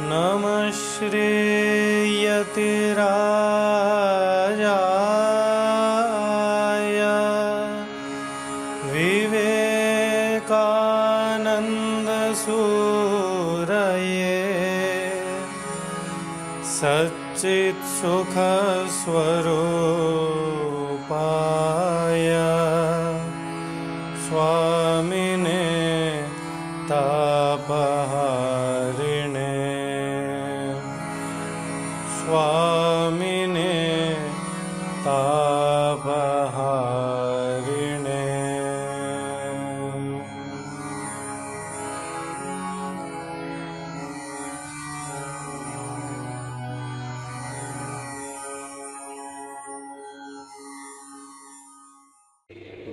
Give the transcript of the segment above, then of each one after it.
नमः श्रीयतिराजाय विवेकानन्दसूरये सच्चित्सुखस्वरूपाय स्वामिने तापहारिणे स्वामिने तापहारिणे।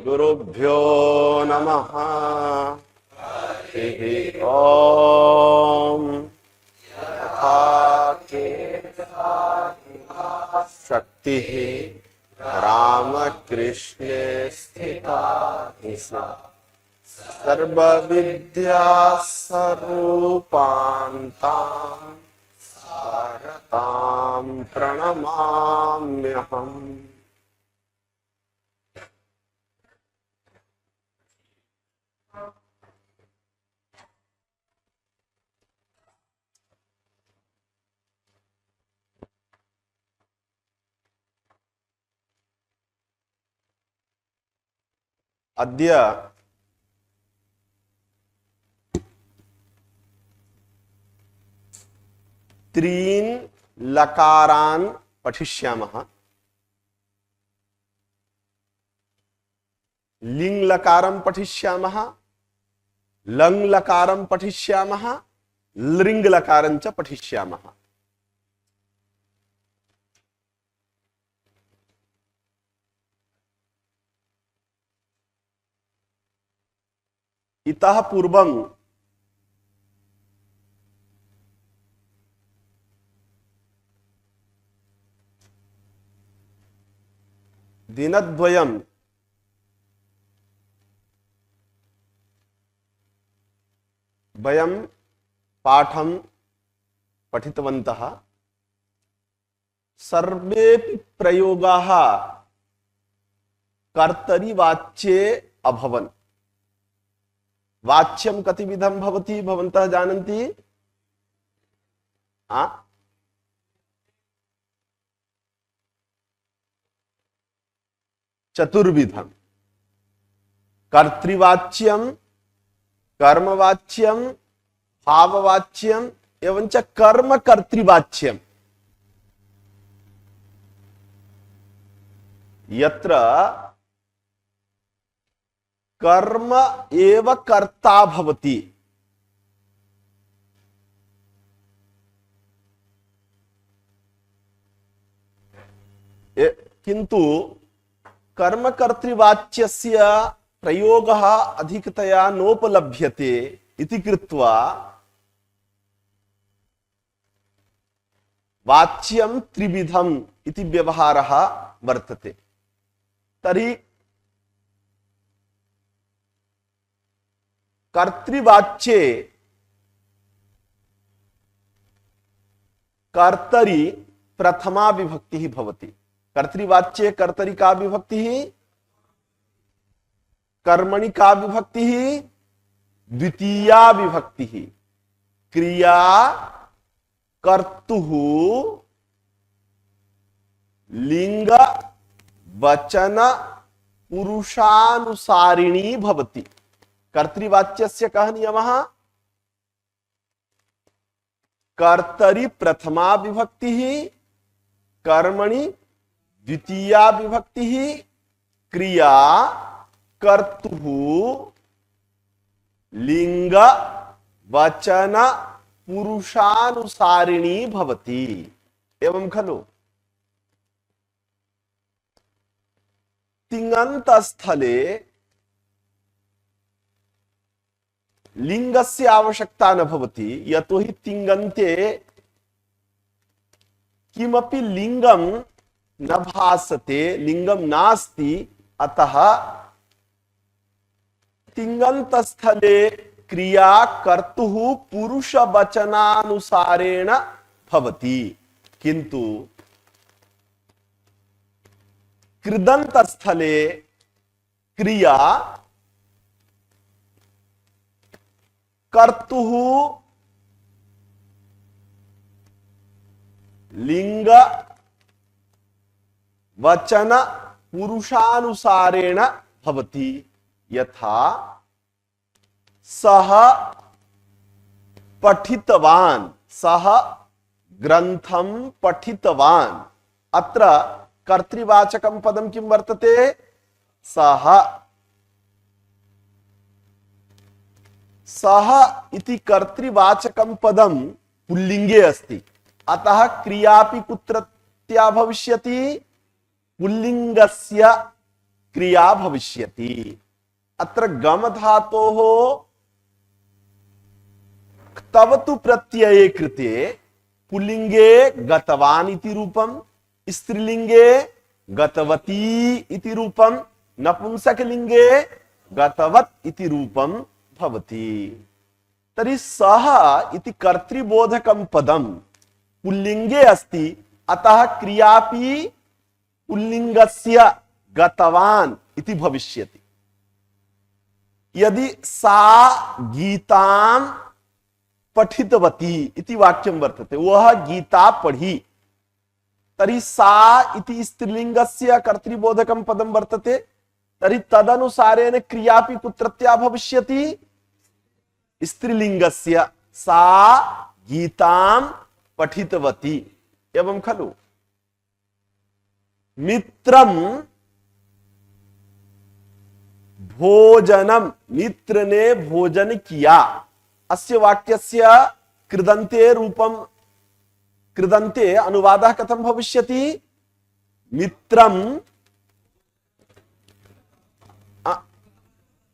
गुरुभ्यो नमः। हरि ओम। शक्ति रामकृष्णे स्थिता सर्वविद्या स्वरूपान्तां भारतां प्रणमाम्यहम्। अद्य त्रीन् लकारान् पठिष्यामः। लिङ् लकारं पठिष्यामः, लङ् लकारं पठिष्यामः, लृङ् लकारं च पठिष्यामः। इतः पूर्वं दिनद्वयं वयं पाठं पठितवन्तः। सर्वेपि प्रयोगाः कर्तरिवाच्ये अभवन्। वाच्यं कतिविधं भवति भवन्तः जानन्ति? चतुर्विधम्। कर्तृवाच्यं, कर्मवाच्यं, भाववाच्यं एवं च कर्मकर्तृवाच्यं। यत्र कर्म एव कर्ता भवति, किन्तु कर्मकर्तृवाच्यस्य प्रयोगः अधिकतया नोपलभ्यते इति कृत्वा वाच्यं त्रिविधम् इति व्यवहारः वर्तते। तर्हि कर्तृवाच्ये कर्तरि प्रथमा विभक्तिः भवति। कर्तृवाच्ये कर्तरि का विभक्तिः? कर्मणि का विभक्तिः? द्वितीया विभक्तिः। क्रिया कर्तुः लिंग वचन पुरुषानुसारिणी भवति। कर्तृवाच्यस्य कः नियमः? कर्तरि प्रथमा विभक्तिः, कर्मणि द्वितीया विभक्तिः, क्रिया कर्तुः लिंग वचन पुरुषानुसारिणी भवति। एवं खलु? तिङन्त स्थले लिंगस्य आवश्यकता न भवति, यतोहि तिङन्ते किमपि लिंगम न भासते, लिंगम नास्ति, अतः तिङन्त स्थले क्रिया कर्तुः पुरुष वचनानुसारेण भवति, किंतु कृदंत स्थले क्रिया कर्तुः लिंग वचन पुरुषानुसारेण भवति। यथा सः पठितवान्, सः ग्रंथं पठितवान्। अत्र कर्तृवाचकं पदं किं वर्तते? सः। सः इति कर्तृवाचकं पदं पुल्लिंगे अस्ति, अतः क्रियापि कुत्रत्या भविष्यति? पुल्लिंगस्य क्रिया भविष्यति। अत्र गम धातोः क्तवतु प्रत्यये कृते पुल्लिंगे गतवान् इति रूपं, स्त्रीलिंगे गतवती इति रूपं, नपुंसकलिंगे गतवत् इति रूपं भवति। तर्हि सः इति कर्तृबोधकं पदं पुल्लिंगे अस्ति, अतः क्रियापि पुल्लिंगस्य गतवान् इति भविष्यति। यदि सा गीतां पठितवती इति वाक्यं वर्तते, वह गीता पढ़ी, तर्हि सा इति स्त्रीलिंगस्य कर्तृबोधकं पदं वर्तते, तर्हि तदनुसारेण क्रियापि कुत्रत्या भविष्यति? स्त्रीलिंगस्य। सा गीतां पठितवती। एवं खलु? मित्रं भोजनम, मित्र ने भोजन किया। अस्य वाक्यस्य कृदन्ते रूपं, कृदन्ते अनुवादः कथं भविष्यति? मित्रं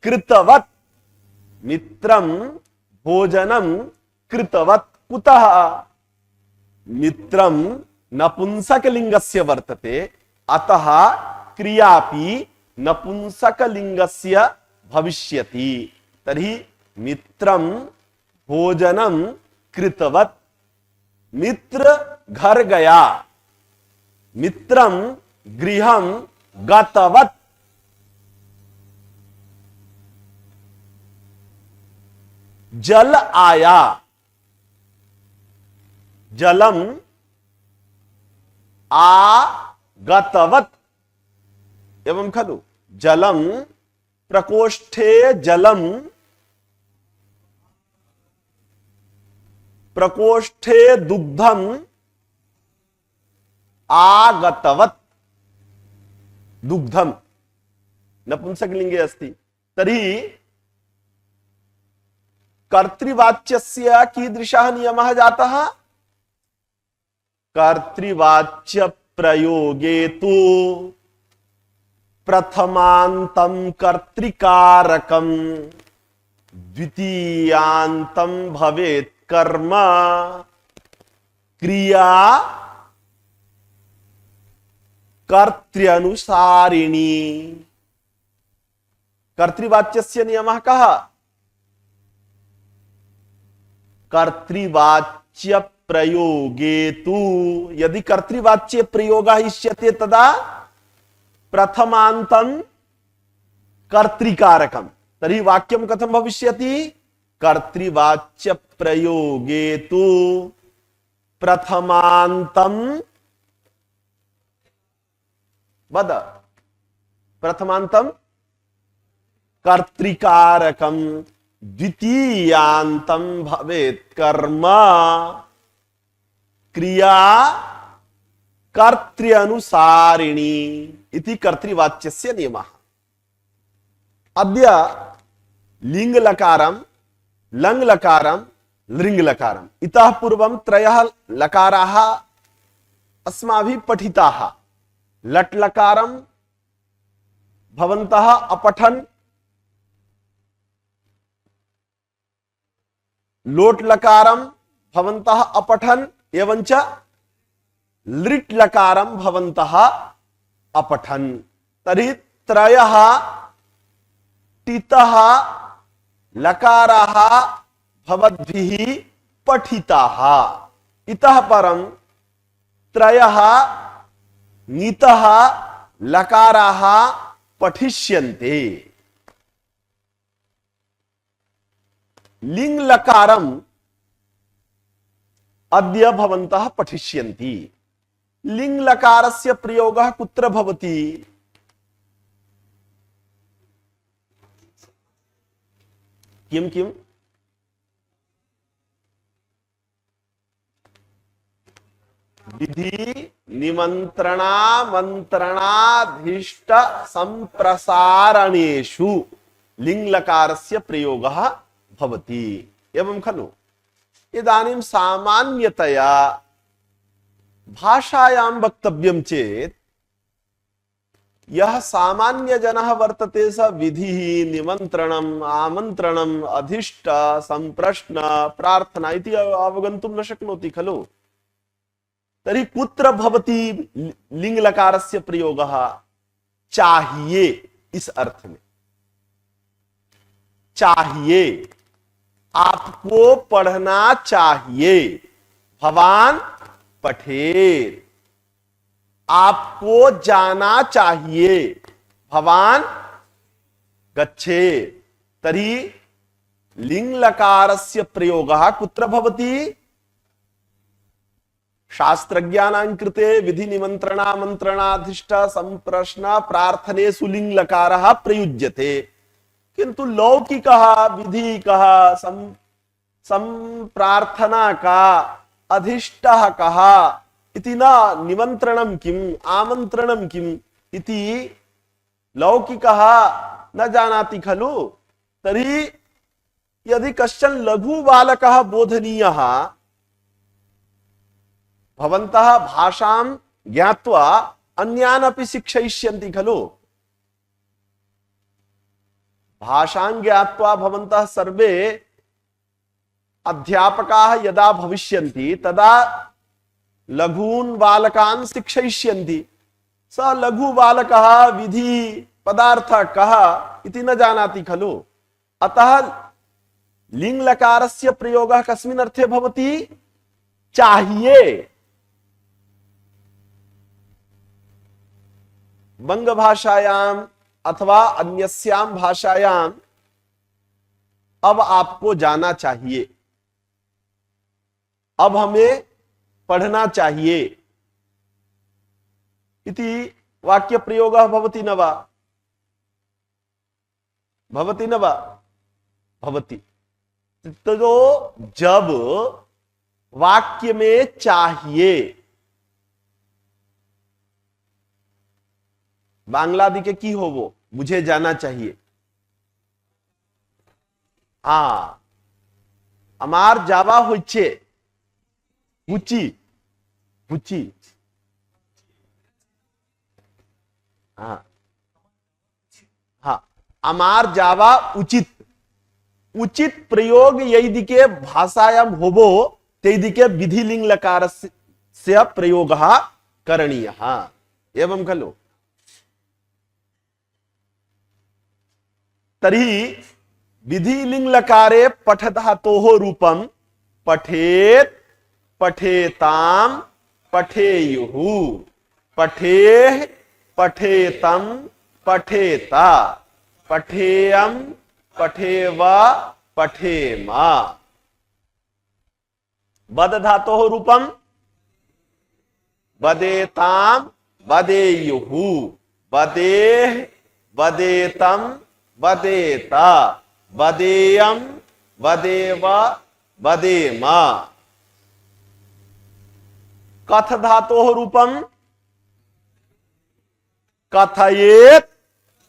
कृतवत्, मित्रं भोजनं कृतवत्। कुतः? मित्रं नपुंसकलिंगस्य वर्तते, अतः क्रियापि नपुंसकलिंगस्य भविष्यति। तर्हि मित्रं भोजनं कृतवत्। मित्र घर गया, मित्रं गृहं गतवत्। जल आया, जलम आगतवत्। एवं खलु? जलम प्रकोष्ठे, जलम प्रकोष्ठे दुग्धम आगतवत्। दुग्धम नपुंसकलिंगे अस्ति। तर्हि कर्तृवाच्यस्य कीदृशः नियमः जातः? कर्तृवाच्य प्रयोगे तु प्रथमान्तं कर्तृकारकं द्वितीयान्तं भवेत् कर्म क्रिया कर्तृनुसारिणी। कर्तृवाच्यस्य नियमः कः? कर्तृवाच्य प्रयोगे तु, यदि कर्तृवाच्ये प्रयोगः इष्यते तदा प्रथमान्तं कर्तृकारकं। तर्हि वाक्यं कथं भविष्यति? कर्तृवाच्य प्रयोगे तु प्रथमान्तं, वद, प्रथमान्तं कर्तृकारकं द्वितीयान्तं भवेत् कर्म क्रिया कर्तृनुसारिणी इति कर्तृवाच्यस्य नियमः। अद्य लिंग लकारं, लंग लकारं, लृंग लकारं, इतः पूर्वं त्रयः लकाराः अस्माभिः पठिताः। लट् लकारं भवन्तः अपठन्, लोट् लकारं भवन्तः अपठन्, एवञ्च लृट् लकारं भवन्तः अपठन्। तर्हि त्रयः टितः लकाराः भवद्भिः पठिताः। इतः परं त्रयः ङितः लकाराः पठिष्यन्ते। लिंग लकारम अद्य भवन्तः पठिष्यन्ति। लिंग लकारस्य प्रयोगः कुत्र भवति? किम किम? विधि निमंत्रणामंत्रणाधीष्ट संप्रसारणेषु लिंग लकारस्य प्रयोगः भवति। एवं खलु? इदानीं सामान्यतया भाषायां वक्तव्यं चेत् यः सामान्य जनः वर्तते स विधिः निमन्त्रणम् आमन्त्रणम् अधीष्ट संप्रश्न प्रार्थना इति अवगन्तुं न शक्नोति खलु। तर्हि कुत्र भवति लिंग लकारस्य प्रयोगः? चाहिए, इस अर्थ में चाहिए, आपको पढ़ना चाहिए, भवान पठेत। आपको जाना चाहिए, भवान गच्छेत। तर्हि लिंग लकारस्य प्रयोगः कुत्र भवति? शास्त्रज्ञानां कृते विधि निमंत्रणामंत्रणाधीष्ट संप्रश्न प्रार्थनेषु लिंग लकारः प्रयुज्यते, किंतु लौकिकः विधिकः संप्रार्थना का अधिष्टः कः इति न निमंत्रणं किम् आमंत्रणं किम् इति लौकिकः न जानाति खलु। तर्हि यदि कश्चन लघु बालकः बोधनीयः, भवन्तः भाषां ज्ञात्वा अन्यान् अपि शिक्षयिष्यन्ति खलु। भाषां ज्ञात्वा भवन्तः सर्वे अध्यापकाः यदा भविष्यन्ति तदा लघून् बालकान् शिक्षयिष्यन्ति। स लघु बालकः विधि पदार्थः कः इति न जानाति खलु। अतः लिंग लकारस्य प्रयोगः कस्मिन् अर्थे भवति? चाहिए। बंग भाषायां अथवा अन्यस्यां भाषायां अब आपको जाना चाहिए, अब हमें पढ़ना चाहिए इति वाक्य प्रयोगः भवति न वा? भवति न वा? भवति। तो जब वाक्य में चाहिए, बांग्ला दिके की हो वो मुझे जाना चाहिए। আমার যাওয়া হচ্ছে, বুঝি বুঝি। আমার যাওয়া উচিত। उचित प्रयोग यही दिके भाषायां होबो ते दिके विधिलिंग लकारस्य प्रयोगः करणीयः। एवं खलु। तर्हि विधिलिंग लकारे पठ धातोः रूपं पठेत पठेतां पठेयुः पठेः पठेतं पठेता पठेयं पठेवा पठेमा। बद धातोः रूपं बदेतां बदेयुः बदेः बदेतं बदेता बदेयं बदेवा बदेमा। कथ धातोः रूपं कथयेत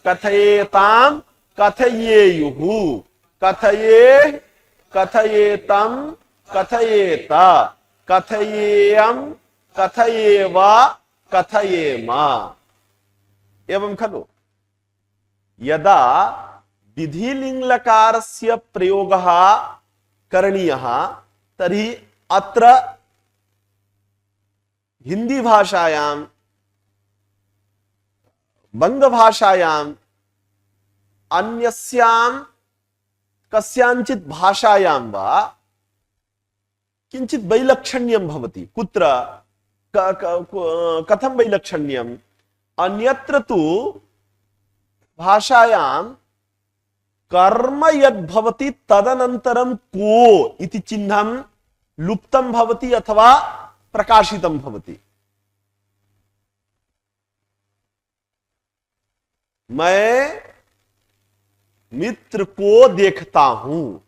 कथयेतां कथयेयुः कथयेः कथयेतं कथयेता कथयेयं कथयेवा कथयेमा। एवं खलु। यदा विधिलिंग लकारस्य प्रयोगः करणीयः तर्हि अत्र हिंदी भाषायां बंग भाषायाम अन्यस्याम कस्यांचित् भाषायां वा किंचित् वैलक्षण्यं भवति। कुत्र कथं वैलक्षण्यम्? अन्यत्र तु भाषायां कर्म यद् भवति तदनन्तरं को इति चिह्नं लुप्तं भवति अथवा प्रकाशितं भवति। मैं मित्र को देखता हूं,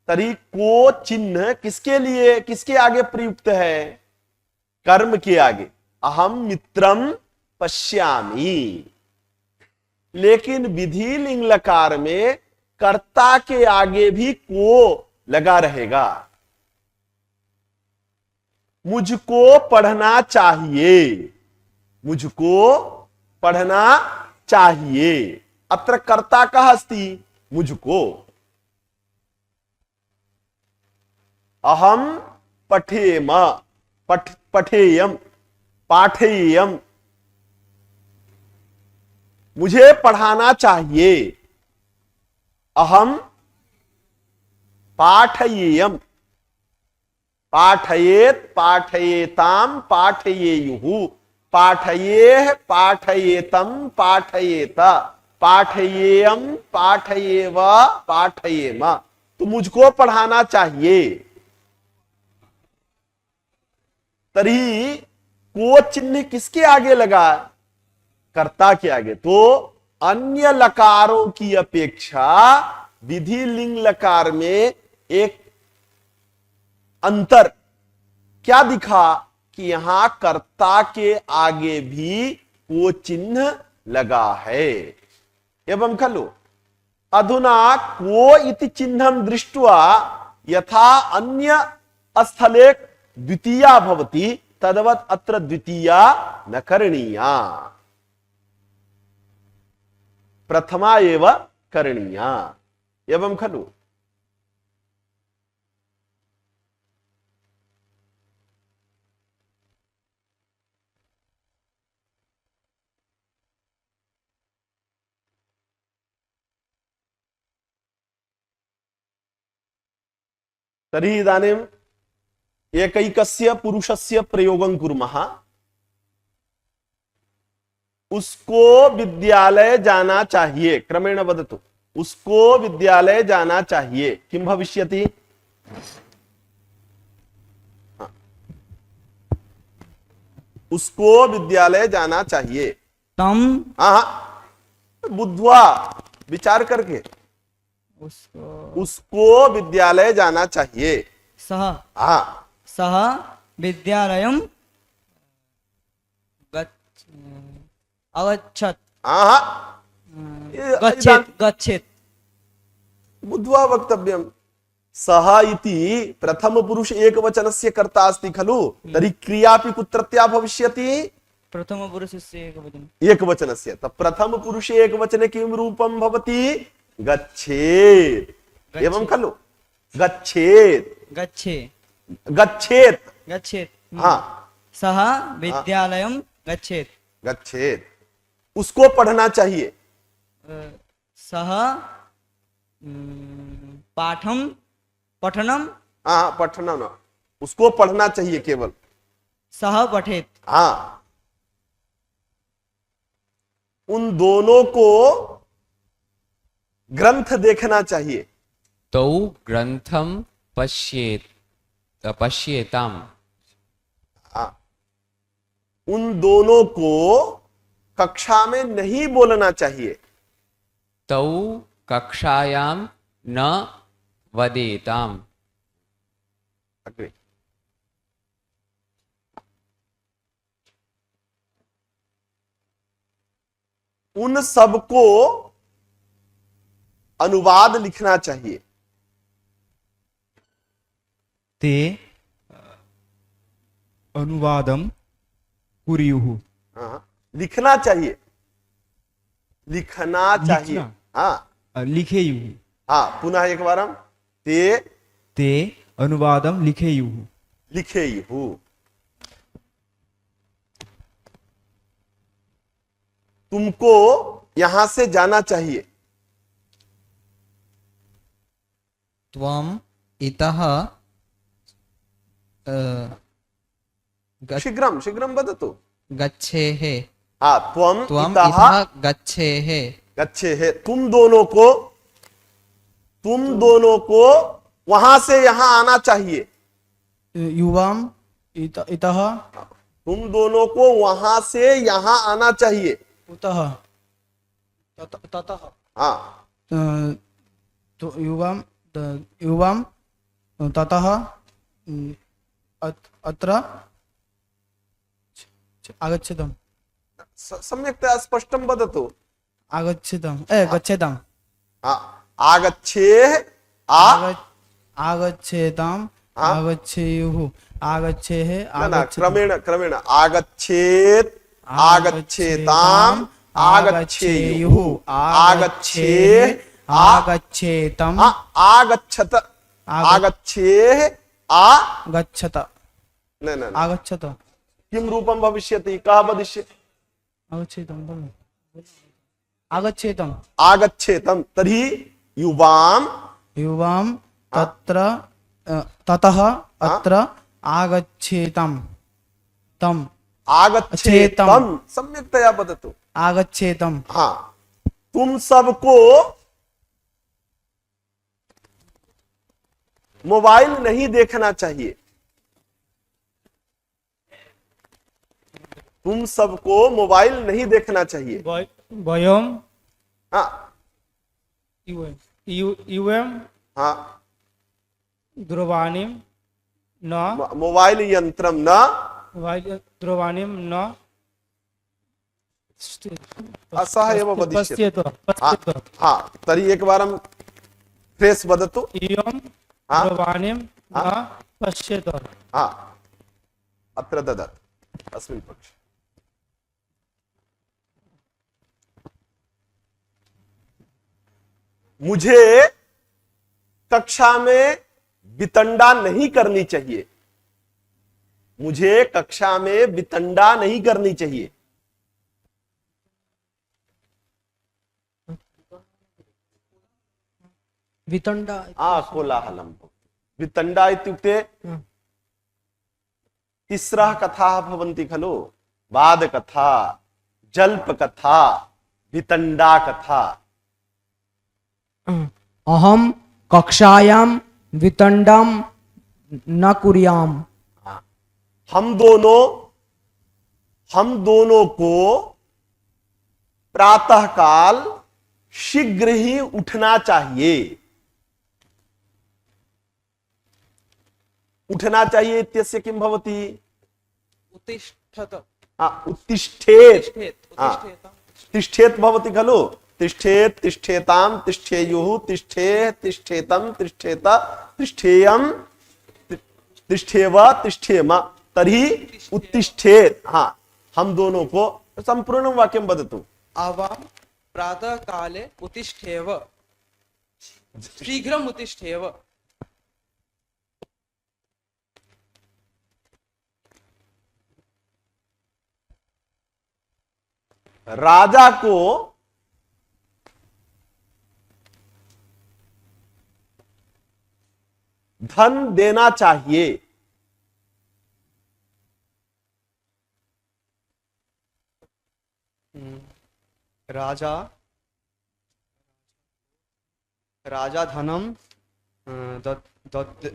तरी को चिन्ह किसके लिए, किसके आगे प्रयुक्त है? कर्म के आगे। अहम मित्रम पश्यामि। लेकिन विधि लिंग लकार में कर्ता के आगे भी को लगा रहेगा। मुझको पढ़ना चाहिए, मुझको पढ़ना चाहिए। अत्र कर्ता कः अस्ति? मुझको। अहम पठेम, पठेयम, पाठेयम। मुझे पढ़ाना चाहिए। अहम पाठयेयम, पाठयेत, पाठयेताम, पाठयेयुः, पाठयेह, पाठयेतम, पाठयेत, पाठयेयम, पाठयेव, पाठयेम। तो मुझको पढ़ाना चाहिए। तरी को चिन्ह किसके आगे लगा? कर्ता के आगे। तो अन्य लकारों की अपेक्षा विधि लिंग लकार में एक अंतर क्या दिखा कि यहां कर्ता के आगे भी को चिन्ह लगा है। एवं खलु अधुना को इति चिन्हं दृष्ट्वा यथा अन्य स्थले द्वितीया भवति तदवत् अत्र द्वितीया न करणीया, प्रथमा एव करणीया। एवं खलु तर्हि इदानीम् एकैकस्य पुरुषस्य प्रयोगं कुर्मः। उसको विद्यालय जाना चाहिए, क्रमेण वदतु। उसको विद्यालय जाना चाहिए, किं भविष्यति? उसको विद्यालय जाना चाहिए। तम, बुद्धवा विचार करके, उसको विद्यालय जाना चाहिए। सह, हाँ, सह विद्यालयम अगच्छत्, गच्छेत्, गच्छेत्। बुद्ध्वा वक्तव्यम। सह इति प्रथम पुरुष एकवचनस्य कर्ता अस्ति खलु, तर्हि क्रियापि कुत्रत्या भविष्यति? प्रथम पुरुषस्य एकवचनं, एकवचनस्य। तत् प्रथम पुरुषे एकवचने किं रूपं भवति? गच्छेत्। एवं खलु, गच्छेत्, गच्छे, गच्छेत्, गच्छेत्। हाँ, सह विद्यालयम गच्छेत्, गच्छेत्। उसको पढ़ना चाहिए। सह पाठम, पठनम, हाँ, पठनम, उसको पढ़ना चाहिए केवल। सह पठेत्। हाँ, उन दोनों को ग्रंथ देखना चाहिए। तौ ग्रंथम पश्येताम। हाँ, उन दोनों को कक्षा में नहीं बोलना चाहिए। तौ कक्षायाम न वदेताम। अग्रे। उन सबको अनुवाद लिखना चाहिए। ते अनुवादम कुर्युः। हाँ, लिखना चाहिए, लिखना चाहिए। हाँ, लिखेयुः। हाँ, पुनः एक बार हम ते अनुवादम लिखेयुः। लिखेयुः। तुमको यहां से जाना चाहिए। त्वम इतः शीघ्रम शीघ्रम वदतु। गच्छेः। हाँ, त्वम त्वम इतः इतः गच्छेः। गच्छे है, तुम दोनों को वहां से यहां आना चाहिए। युवाम इतः तुम दोनों को वहां से यहां आना चाहिए। उतः ततः हाँ, तो युवाम ततः अत्र आगच्छतम् सम्यक्तया स्पष्टं वदतु। आगच्छतम् गच्छताम् हाँ, आगच्छेः आगच्छेताम् हाँ? आगच्छेयुः आगच्छेः न, न, क्रमेण क्रमेण आगच्छेत् आगच्छेताम् आगच्छेयुः आगच्छेः आगच्छेतम् आगच्छत आगच्छेः गच्छत न न न। आगच्छत किं रूपं भविष्यति, कः वदिष्यति? आगच्छेतम् आगच्छेतम् आगच्छेतं तर्हि युवां युवां तत्र ततः अत्र आगच्छेतम् तम् आगच्छेतं सम्यक्तया वदतु। आगच्छेतम् हाँ, तुम सबको मोबाइल नहीं देखना चाहिए। तुम सबको मोबाइल नहीं देखना चाहिए। वयं हाँ यूएम हाँ, दूरवाणीं न मोबाइल यंत्रम न दूरवाणीं न असह एव वदिष्यति। पश्यतु हाँ, पश्यतु हाँ, तर्हि एकवारं फ्रेश वदतु। इयं हाँ? दूरवाणीं न पश्यतु। हाँ, अत्र ददातु अस्मिन् पक्षे। मुझे कक्षा में वितंडा नहीं करनी चाहिए। मुझे कक्षा में वितंडा नहीं करनी चाहिए। वितण्डा कोलाहलम। वितंडा इत्युक्ते तिस्रः कथाः भवन्ति खलु, वादकथा, जल्पकथा, वितंडा कथा। अहम कक्षायां वितंडां न कुर्याम। हम दोनों को प्रातःकाल शीघ्र ही उठना चाहिए। उठना चाहिए इत्यस्य किं भवति? उत्तिष्ठत। उत्तिष्ठेत्। तिष्ठेत् भवति खलु, तिष्ठेत्, तिष्ठेताम्, तिष्ठेयुः, तिष्ठेः, तिष्ठेतम्, तिष्ठेत, तिष्ठेयम्, तिष्ठेव, तिष्ठेम। तर्हि उत्तिष्ठेत्। हाँ, हम दोनों को संपूर्ण वाक्यं वदतु। आवां प्रातः काले उत्तिष्ठेव। शीघ्रम उत्तिष्ठेव। राजा को धन देना चाहिए। राजा धनम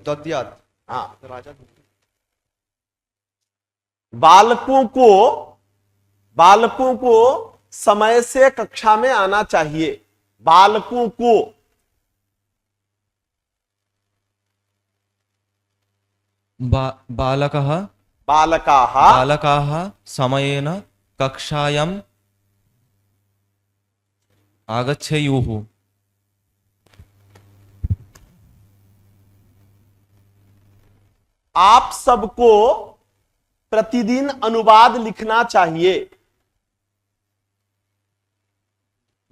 दद्यात्। हाँ, राजा बालकों को समय से कक्षा में आना चाहिए। बालकों को बालकाः समयेन कक्षायाम् आगच्छेयुः। आप सबको प्रतिदिन अनुवाद लिखना चाहिए।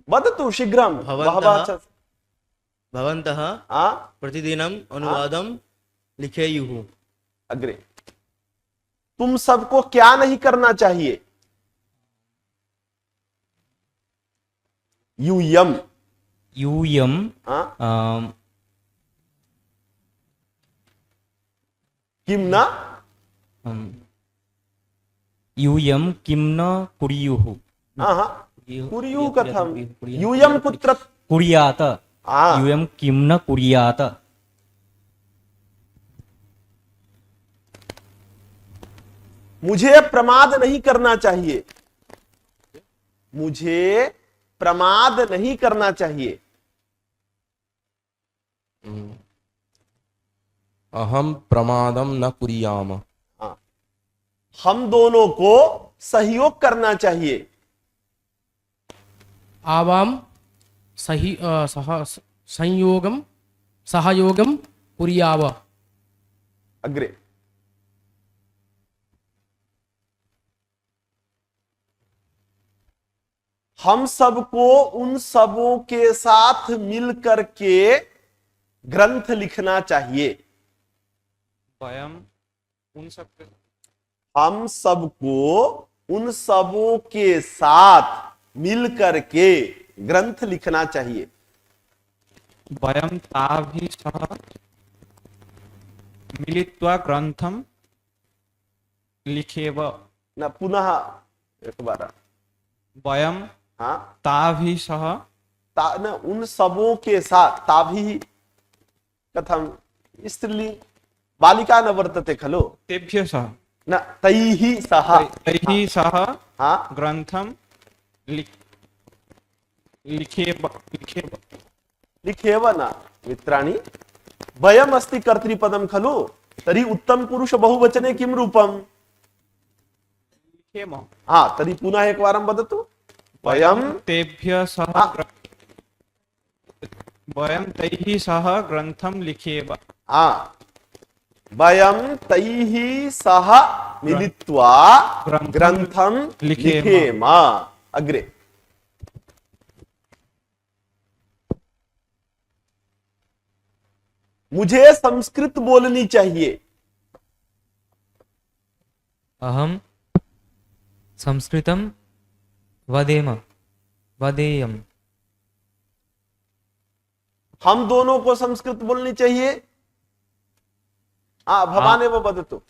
वदतु शीघ्रं। भवन्तः प्रतिदिनम् अनुवादं लिखेयुः। अग्रे। तुम सबको क्या नहीं करना चाहिए? यूयम यूयम हाँ अम, किम न अम, यूयम किम न कुर्युः हाँ हाँ कुर्यु कथम यूयम कुत्र कुर्यात हाँ यूयम किम न कुर्यात मुझे प्रमाद नहीं करना चाहिए, मुझे प्रमाद नहीं करना चाहिए। अहम प्रमादम न कुर्याम। हाँ हम दोनों को सहयोग करना चाहिए। आवाम सही संयोगम सहयोगम कुर्याव। अग्रे हम सबको उन सबों के साथ मिल करके ग्रंथ लिखना चाहिए। वयम उन सब हम सबको उन सबों के साथ मिल करके ग्रंथ लिखना चाहिए। वयम ताभिः सह मिलित्वा ग्रंथम लिखेव। न पुनः एक बार वयम हाँ ताभिः सह न उन सबों के साथ ताभी कथम स्त्रीलिंग बालिका न वर्तते खलु तेभ्यः सह न तैः सह तैः सह हाँ ग्रंथम लिखेव लिखेव। लिखेव न मित्राणि वयम अस्ति कर्तृपदम खलु तर्हि उत्तम पुरुष बहुवचने किम रूपम लिखेम। हाँ तर्हि पुनः एकवारं वदतु वयम तेभ्यः सह वयम तैः सह ग्रंथम लिखेव। हाँ वयम तैः सह मिलित्वा ग्रंथम लिखेम। अग्रे मुझे संस्कृत बोलनी चाहिए। अहम संस्कृतं वदेम वदेयम। हम दोनों को संस्कृत बोलनी चाहिए। भवान एव वदतु।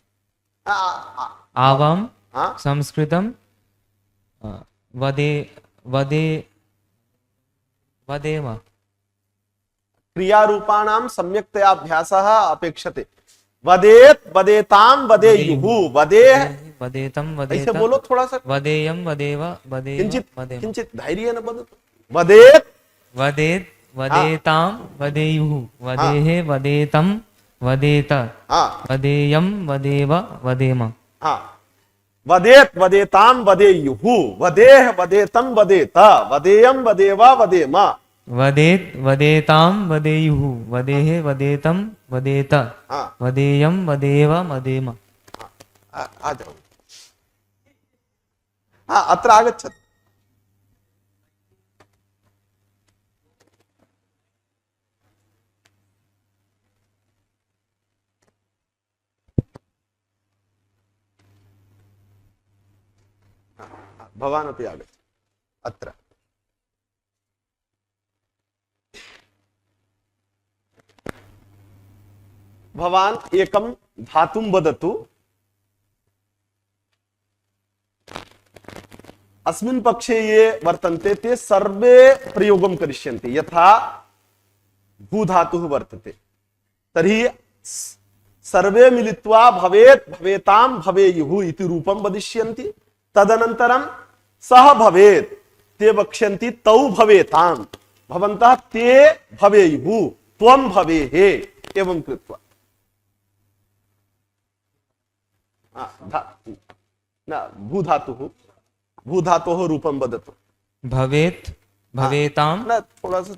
आवाम हाँ संस्कृतं वदे वदे वदेम। क्रियारूपाणां सम्यक्तया अभ्यासः अपेक्षते। वदेत वदेताम वदेयुः वदेह वदेतं ऐसे वदेत बोलो थोड़ा सा वदेयम वदेव वदेम किंचित वदेम। किंचित धैर्येण वदतु। वदेत वदेत वदेतां वदेयुः वदेः वदेतं वदेत हाँ वदेयम वदेव वदेम। हाँ वदेत वदेताम वदेयुः वदेह वदेतम वदेत वदेयम वदेवा वदेम। वदेत वदेतां वदेयुः वदेः वदेतं वदेत हाँ वदेयम वदेव वदेम। आ जाओ। हाँ अत्र आगच्छतु। भवान् अपि आगच्छतु अत्र। भवान् एकं धातुं वदतु। अस्मिन् पक्षे ये वर्तन्ते ते सर्वे प्रयोगं करिष्यन्ति। यथा भूधातुः वर्तते तर्हि सर्वे मिलित्वा भवेत् भवेतां भवेयुः इति रूपं वदिष्यन्ति। तदनन्तरं सः भवेत् ते वक्ष्यन्ति तौ भवेतां भवन्तः ते भवेयुः त्वं भवेः एवं कृत्वा भूधातुः भूधातोः रूपं वदतु। भवेत् भवेतां न थोड़ा सा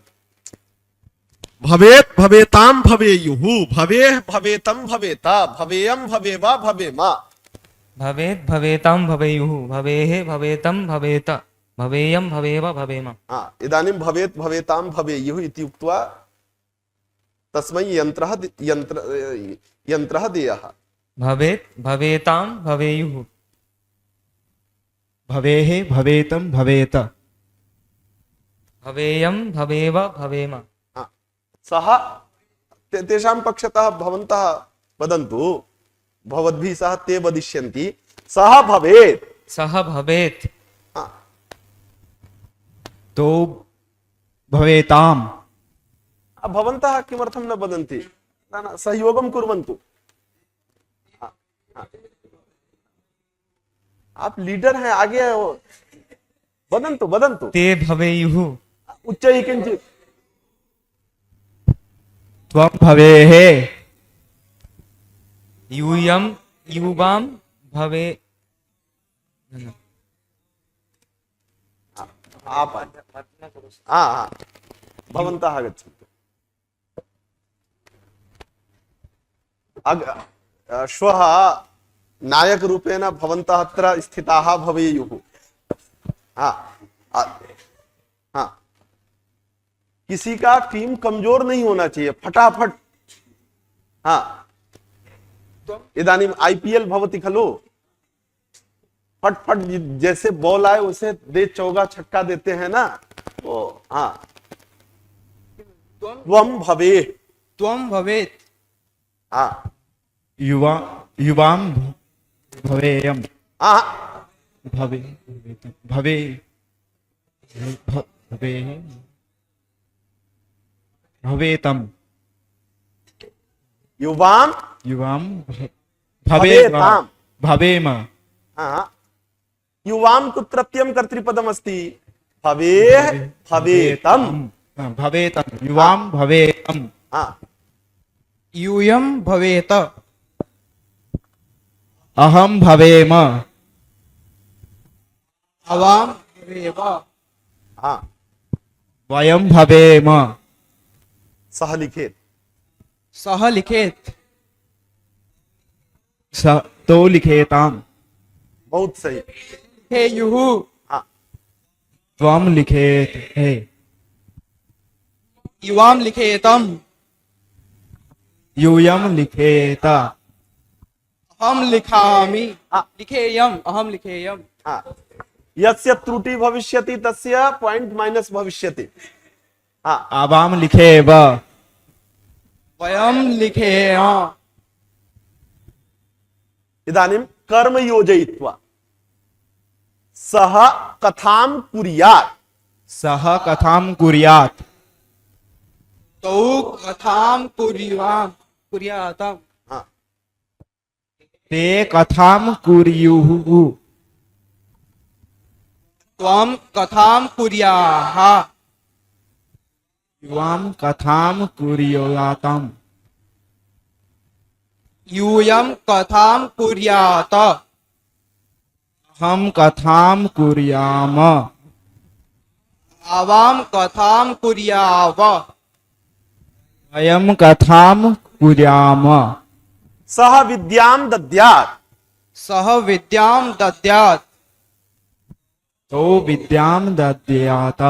भवेत् भवेतां भवेयुः भवेः भवेतं भवेता भवेयं भवेवा भवेमा। भवेत् भवेतां भवेयुः भवेः भवेतं भवेत भवेयं भवेव भवेम। इदानीं भवेत् भवेतां भवेयुः इति उक्त्वा तस्मै यन्त्रः देयः। भवेत् भवेतां भवेयुः भवेः भवेतं भवेत भवेयं भवेव भवेम हाँ, सः तेषां पक्षतः भवन्तः वदन्तु, भवद्भिः सह ते वदिष्यन्ति, सः भवेत्। सः भवेत् हाँ, तो भवेताम् भवन्तः किमर्थं न वदन्ति? न, सहयोगं कुर्वन्तु। हाँ, हाँ। आप लीडर हैं, आगे हैं वो। वदन्तु वदन्तु। ते भवेयुः उच्चैः किञ्चित्। त्वं भवेः यूयं युवां भवे आप हाँ, भवन्तः आगच्छन्तु। श्वः नायकरूपेण भवन्तः अत्र स्थिताः भवेयुः। हाँ, हाँ, किसी का टीम कमजोर नहीं होना चाहिए, फटाफट। हाँ, इदानीम आईपीएल भवति खलु, फट जैसे बॉल आए उसे दे चौका छक्का देते हैं ना, तो हाँ, त्वं भवे, त्वं भवेत्, हाँ, युवां भवेयं हाँ, भवे भवे भवे भवेतम् युवां युवां भवेताम्। भवेम हाँ, युवां तु तृतीयं कर्तृपदम् अस्ति, भवे भवेतम्। भवेतम् युवां भवेतम् हाँ, यूयं भवेत, अहं भवेम आवां भवेव, हाँ, वयं भवेम सः लिखेत्। सः लिखेत्, स तो लिखेताम् बहुत सही। लिखेयुः, हाँ, त्वं लिखेत् हे युवां लिखेतम्, यूयं लिखेत अहं लिखामि, हाँ, लिखेयम्, अहं लिखेयम्, हाँ, यस्य त्रुटि भविष्यति तस्य पॉइंट माइनस भविष्यति। हाँ, आवां लिखेव वयं लिखेम, इदानीं कर्म योजयित्वा सः कथां कुर्यात्। सः कथां कुर्यात् तौ कथां कुर्याताम्, हाँ, ते कथां कुर्युः त्वं कथां कुर्याः, युवां कथां कुर्याताम् यूयं कथां कुर्यात, अहं कथां कुर्याम आवां कथां कुर्याव, वयं कथां कुर्याम सः विद्यां दद्यात्। सः विद्यां दद्यात्, तो विद्यां दद्यात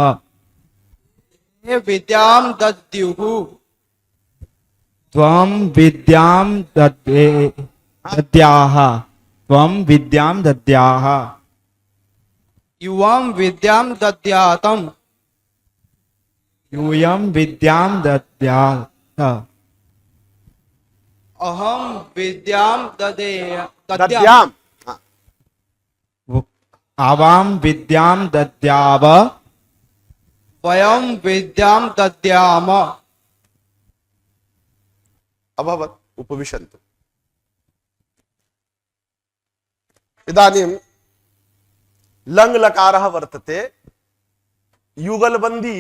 ते विद्यां दद्युः, त्वं विद्यां दद्याः त्वं विद्यां दद्याः युवां विद्यां दद्यातम्, यूयं विद्यां दद्यात् अहं विद्यां दद्याम्, दद्याम्। हाँ, आवां विद्यां दद्याव वयं विद्यां दद्याम, अभवत्। उपविशन्तु। इदानीं लङ् लकारः वर्तते, युगलबन्दी।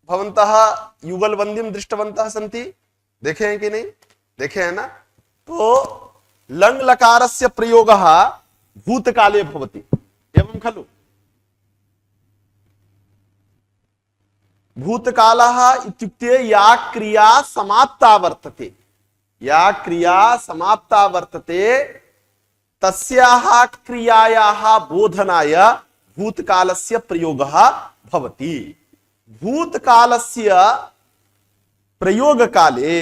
भवन्तः युगलबन्दिं दृष्टवन्तः सन्ति, देखे हैं कि नहीं? देखे हैं ना? तो लङ् लकारस्य प्रयोगः भूतकाले भवति, एवं खलु? भूतकालः इत्युक्ते या क्रिया समाप्ता वर्तते, या क्रिया समाप्ता वर्तते तस्याः क्रियायाः बोधनाय भूतकालस्य प्रयोगः भवति। भूतकालस्य प्रयोगकाले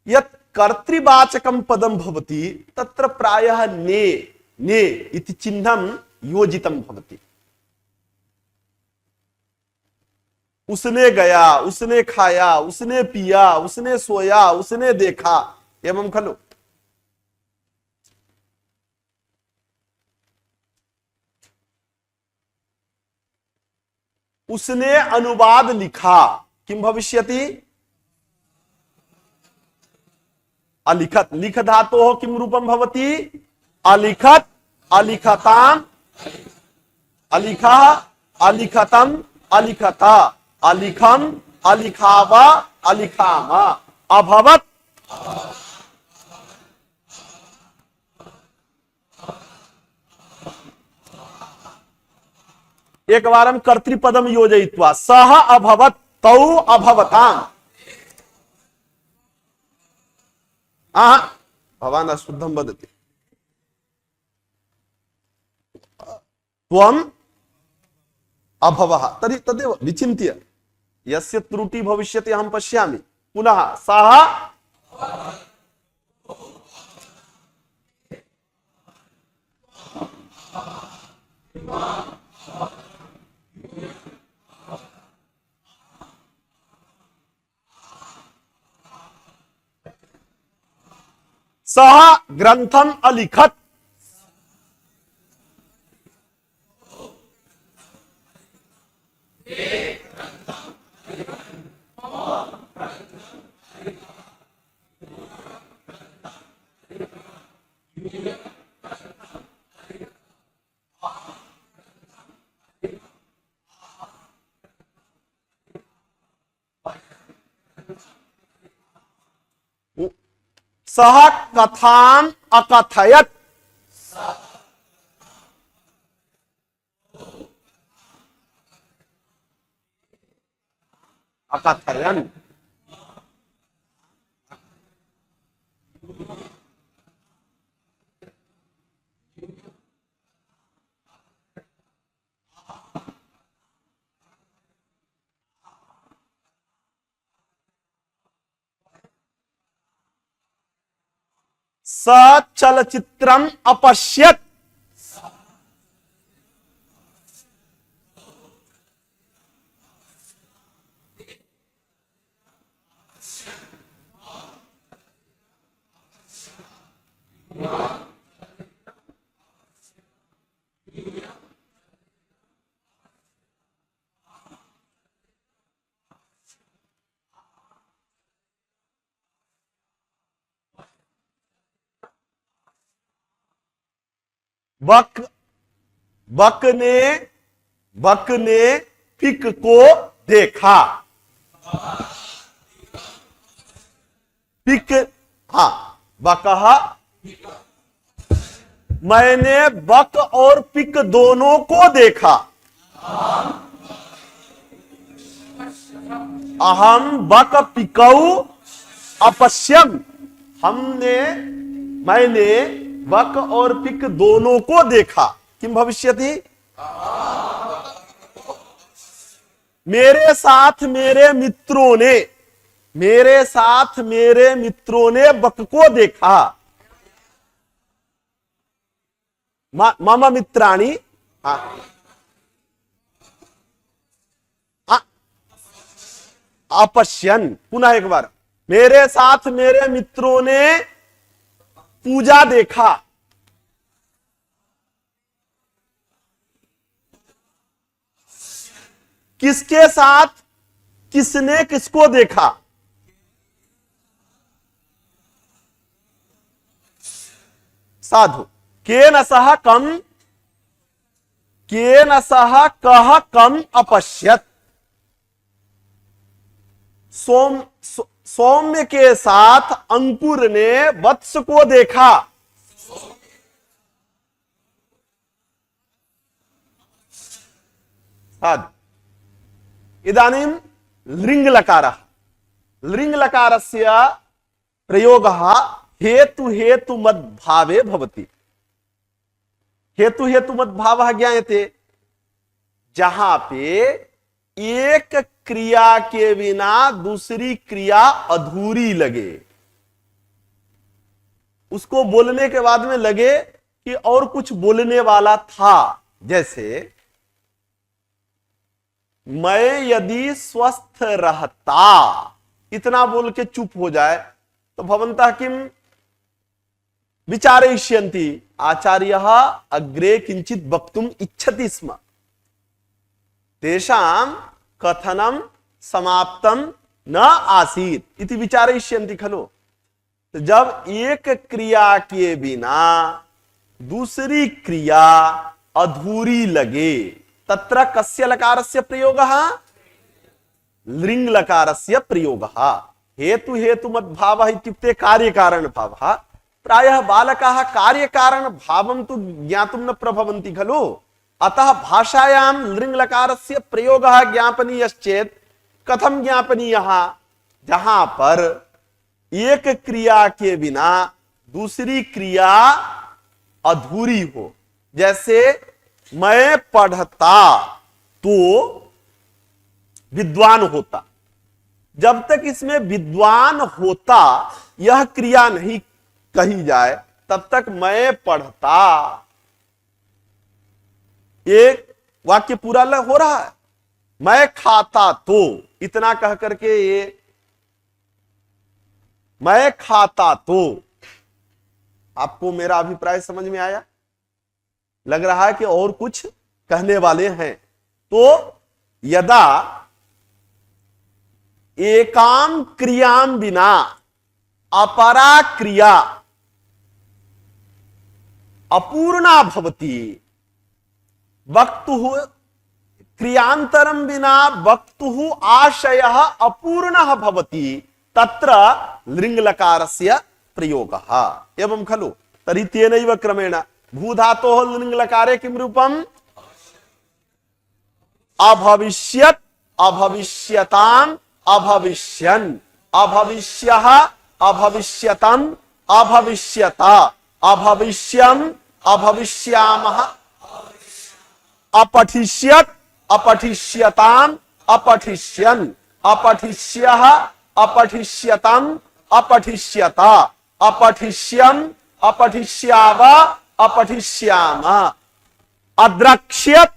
यत् कर्तृवाचकं पदं भवति तत्र प्रायः ने ने इति चिह्नं योजितं भवति। उसने गया, उसने खाया, उसने पिया, उसने सोया, उसने देखा एवं खलु। उसने अनुवाद लिखा, किम भविष्यति? अलिखत। लिख धातोः किम रूपम भवति? अलिखत, अलिखताम, अलिखः, अलिखतम, अलिखता, अलिखम, अलिखाव, अलिखाम, अभवत। एक बारम कर्तृपदम योजयित्वा सह अभवत तौ अभवताम। भवान् अशुद्धं वदति। त्वम् अभवः तर्हि तदेव विचिन्त्य यस्य त्रुटि भविष्यति अहं पश्यामि। पुनः सः सः ग्रंथम अलिखत। सह कथाम अकथयत। अकथयन। स चलचित्रम अपश्यत। बक ने पिक को देखा। पिक, हाँ, बकहा। मैंने बक और पिक दोनों को देखा। अहम बक पिकौ अपश्यम। मैंने बक और पिक दोनों को देखा। किम भविष्यति? मेरे साथ मेरे मित्रों ने बक को देखा। मम मित्राणि अपश्यन। पुनः एक बार, मेरे साथ मेरे मित्रों ने पूजा देखा। किसके साथ? किसने किसको देखा? साधु। केन सह कह कम अपश्यत। सौम्य के साथ अंकुर ने वत्स को देखा। साधु। इदानीं लिंग लकारस्य प्रयोगः हेतु हेतु मद्भावे भवति। हेतु हेतु मद्भावः ज्ञायते जहां पे एक क्रिया के बिना दूसरी क्रिया अधूरी लगे, उसको बोलने के बाद में लगे कि और कुछ बोलने वाला था। जैसे मैं यदि स्वस्थ रहता, इतना बोल के चुप हो जाए तो भवन्तः किम विचारयिष्यन्ति, आचार्यः अग्रे किंचित वक्तुम इच्छति स्म, तेषां कथनं समाप्तं न आसीत् इति विचारयिष्यन्ति खलु। तो जब एक क्रिया के बिना दूसरी क्रिया अधूरी लगे, तत्र कस्य लकारस्य प्रयोगः, लृङ् लकारस्य प्रयोगः। हेतु हेतु मद्भावः इत्युक्ते कार्यकारण भावः। प्रायः बालकाः कार्यकारण भावं तु ज्ञातुं न प्रभवन्ति खलु। अतः भाषायां लृङ् लकारस्य प्रयोगः ज्ञापनीयश्चेत् कथं ज्ञापनीयः, जहां पर एक क्रिया के बिना दूसरी क्रिया अधूरी हो। जैसे मैं पढ़ता तो विद्वान होता, जब तक इसमें विद्वान होता यह क्रिया नहीं कही जाए तब तक मैं पढ़ता एक वाक्य पूरा हो रहा है। मैं खाता तो, इतना कह करके ये मैं खाता तो, आपको मेरा अभिप्राय समझ में आया? लग रहा है कि और कुछ कहने वाले हैं। तो यदा एकाम क्रियाम बिना अपरा क्रिया अपूर्णा भवति, वक्तुः क्रियांतरम बिना वक्तुः आशयः अपूर्णः भवति, तत्र लृङ् लकारस्य प्रयोगः। एवं खलु। तर्हि तेनैव क्रमेण भूधातोः लृङ् लकारे किं रूपम्, अभविष्यत्, अभविष्यताम्, अभविष्यन्, अभविष्यः, अभविष्यतम्, अभविष्यता, अभविष्यम्, अभविष्यामः, अपठिष्यत्, अपठिष्यताम्, अपठिष्यन्, अपठिष्यः, अपठिष्यतम्, अपठिष्यता, अपठिष्यम्, अपठिष्याव, अपठिष्याम, अद्रक्ष्यत्,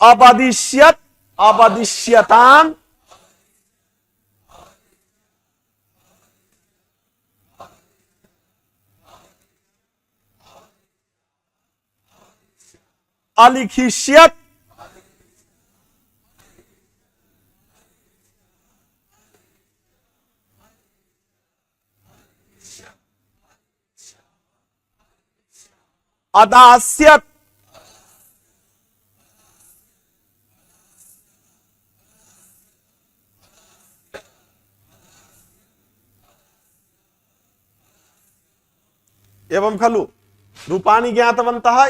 अवदिष्यत्, अवदिष्यताम्, अलिखिष्यत्, अदास्यत्, एवं खलु। रूपाणि ज्ञातवन्तः।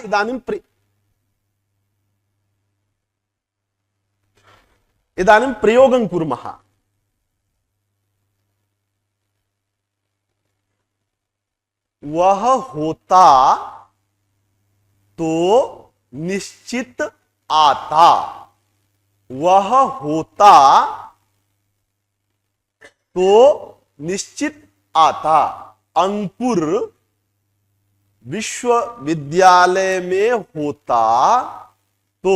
इदानीं प्रयोगं कुर्मः। वह होता तो निश्चित आता, वह होता तो निश्चित आता। अंकुर विश्वविद्यालय में होता तो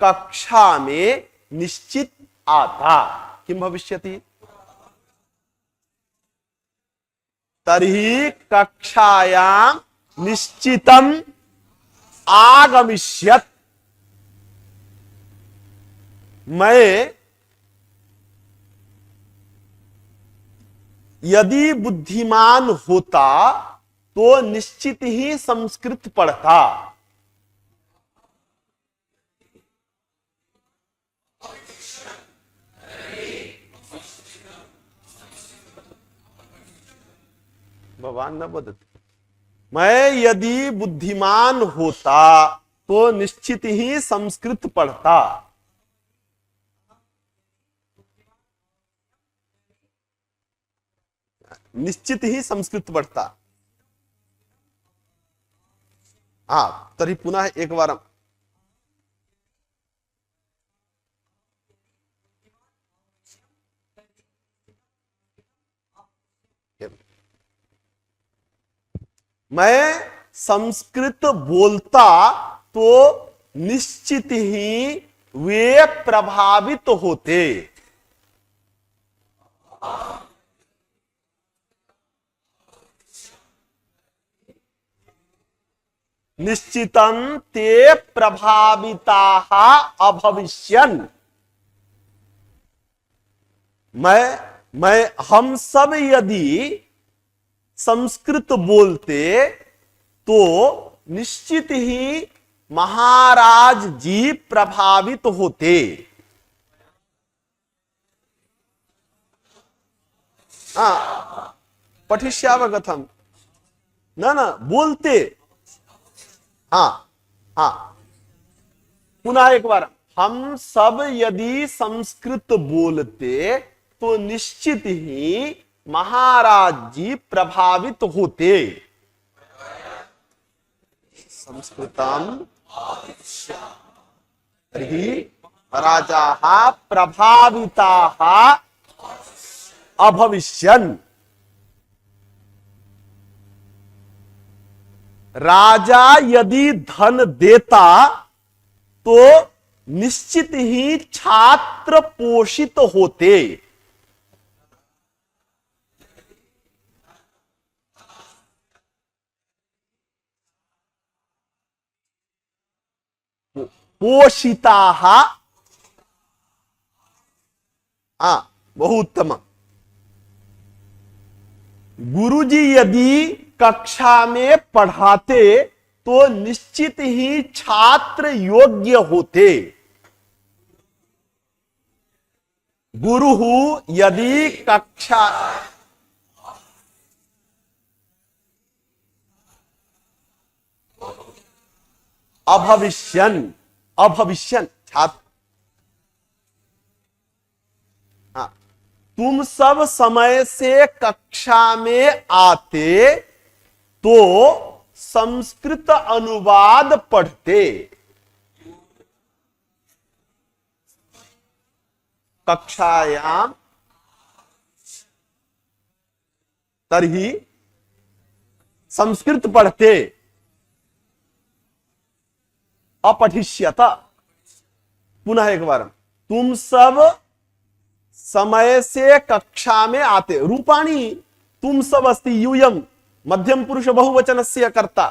कक्षा में निश्चित आता। किम भविष्यति? तर्हि कक्षायां निश्चितम् आगमिष्यत्। मैं यदि बुद्धिमान होता तो निश्चित ही संस्कृत पढ़ता। भगवान न बदलते। मैं यदि बुद्धिमान होता तो निश्चित ही संस्कृत पढ़ता। निश्चित ही संस्कृत पढ़ता। हाँ, तरी पुनः एक बार मैं संस्कृत बोलता तो निश्चित ही वे प्रभावित होते। निश्चितं ते प्रभाविताः अभविष्यन्। हम सब यदि संस्कृत बोलते तो निश्चित ही महाराज जी प्रभावित होते। पठिष्यावगतम न बोलते। पुनः एक बार, हम सब यदि संस्कृत बोलते तो निश्चित ही महाराज जी प्रभावित होते। संस्कृतम तर्हि राजाः प्रभाविताः अभविष्यन्। राजा यदि धन देता तो निश्चित ही छात्र पोषित होते। पोषिताः। बहु उत्तम। गुरुजी यदि कक्षा में पढ़ाते तो निश्चित ही छात्र योग्य होते। गुरु यदि कक्षा अभविष्यन छात्र। तुम सब समय से कक्षा में आते तो संस्कृत अनुवाद पढ़ते। कक्षायाम तर्हि संस्कृत पढ़ते। अपठिष्यत। पुनः एक बार, तुम सब समय से कक्षा में आते। रूपाणी तुम सब अस्ति यूयम मध्यम पुरुष बहुवचनस्य कर्ता।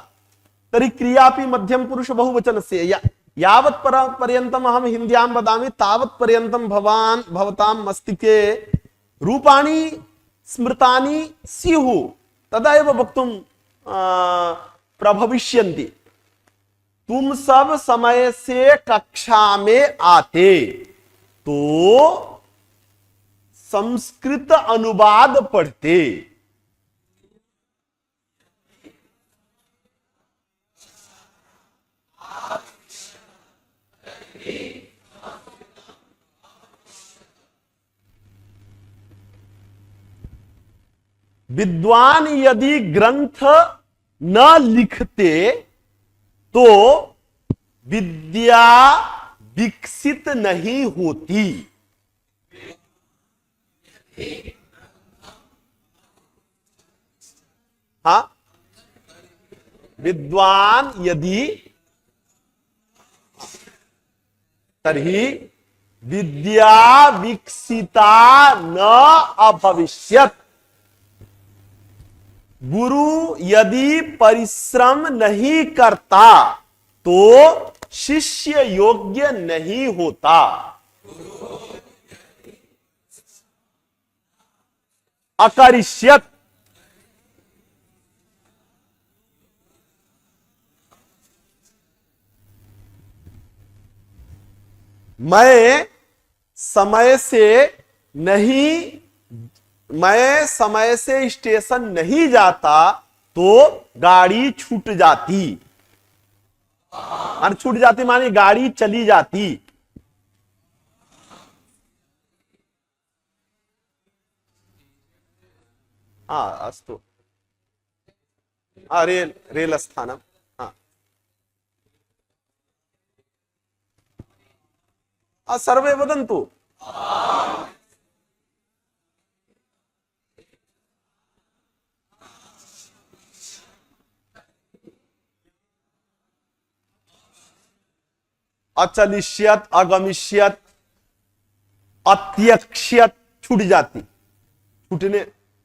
तर्हि क्रियापि मध्यम पुरुष बहुवचनस्य। यावत् पर्यन्तम् अहं हिन्द्यां वदामि तावत् पर्यन्तं भवान् भवतां मस्तिष्के रूपाणि स्मृतानि स्युः, तदा एव वक्तुं प्रभविष्यन्ति। तुम सब समय से कक्षा में आते तो संस्कृत अनुवाद पढ़ते। विद्वान यदि ग्रंथ न लिखते तो विद्या विकसित नहीं होती। विद्वान यदि तर्हि विद्या विकसिता न अभविष्यत्। गुरु यदि परिश्रम नहीं करता तो शिष्य योग्य नहीं होता। अकरिष्यत्। मैं समय से स्टेशन नहीं जाता तो गाड़ी छूट जाती। और छूट जाती मानी गाड़ी चली जाती। अस्तु। रेल स्थानम। सर्वे वदन्तु। अचलिष्यत, अगमिष्यत, अत्यक्ष्यत, छूट जाती,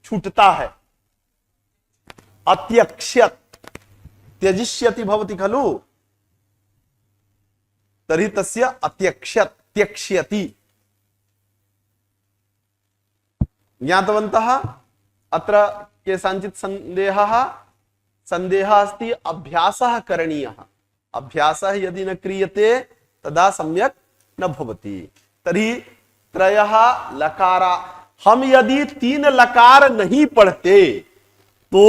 छूटता है। अत्यक्ष्यत, त्यजिष्यति भवति खलु, तर्हि तस्य अत्यक्ष्यत, त्यक्ष्यति। ज्ञातवन्तः? अत्र केषाञ्चित् संदेहः अस्ति, अभ्यासः करणीयः। अभ्यासः यदि न क्रियते तदा सम्यक् न भवति। तर्हि त्रयः लकारा, हम यदि 3 लकार नहीं पढ़ते तो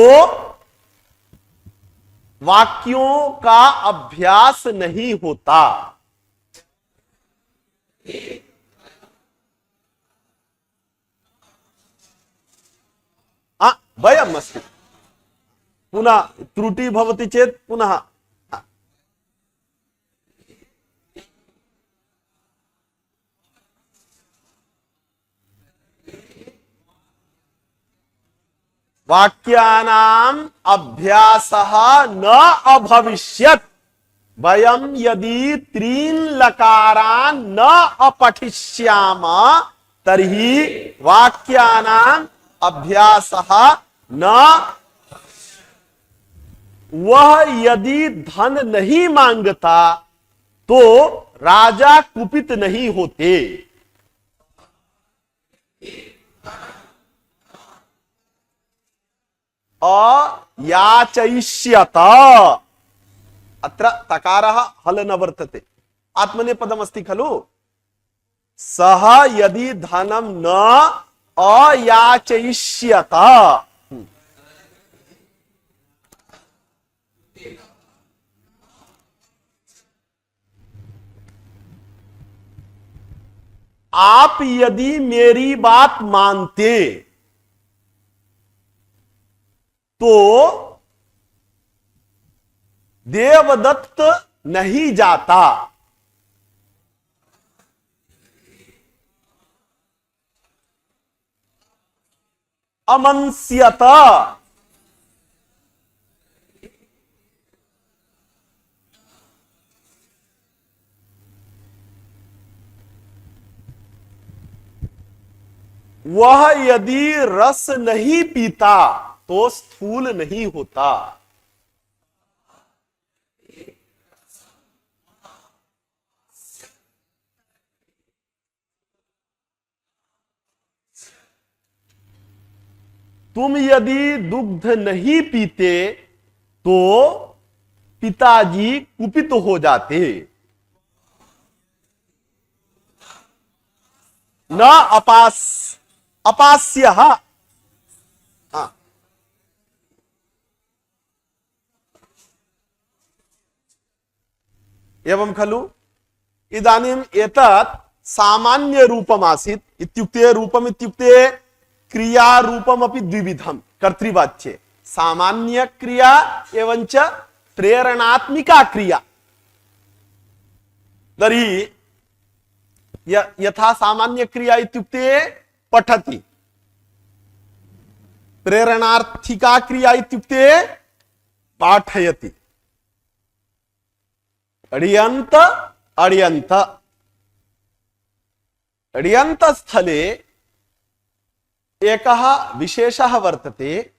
वाक्यों का अभ्यास नहीं होता। भयमस्ति, पुनः त्रुटि भवति चेत् पुनः वाक्यानाम् अभ्यासः न अभविष्यत्। वयं यदि 3 लकारान् न अपठिष्याम तर्हि वाक्यानाम् अभ्यासः न। वह यदि धन नहीं मांगता तो राजा कुपित नहीं होते। अयाचयिष्यत, अत्र तकारः हल न वर्तते, आत्मनेपदमस्ति खलु। सः यदि धनं न अयाचयिष्यत, आप यदि मेरी बात मानते तो देवदत्त नहीं जाता। अमंस्यत, वह यदि रस नहीं पीता तो स्थूल नहीं होता। तुम यदि दुग्ध नहीं पीते तो पिताजी कुपित हो जाते। न अपास्यः, एवं खलु। इदानीम् एतत् सामान्य रूपमासीत्, इत्युक्ते रूपम् इत्युक्ते क्रिया रूपमपि द्विविधम् कर्तृवाच्ये, सामान्य क्रिया एवञ्च प्रेरणात्मिका क्रिया। तर्हि यथा सामान्य क्रिया इत्युक्ते पठति, प्रेरणार्थिका क्रिया इत्युक्ते पाठयति। अड्यन्त अड्यन्त, अड्यन्त स्थले एकः विशेषः वर्तते।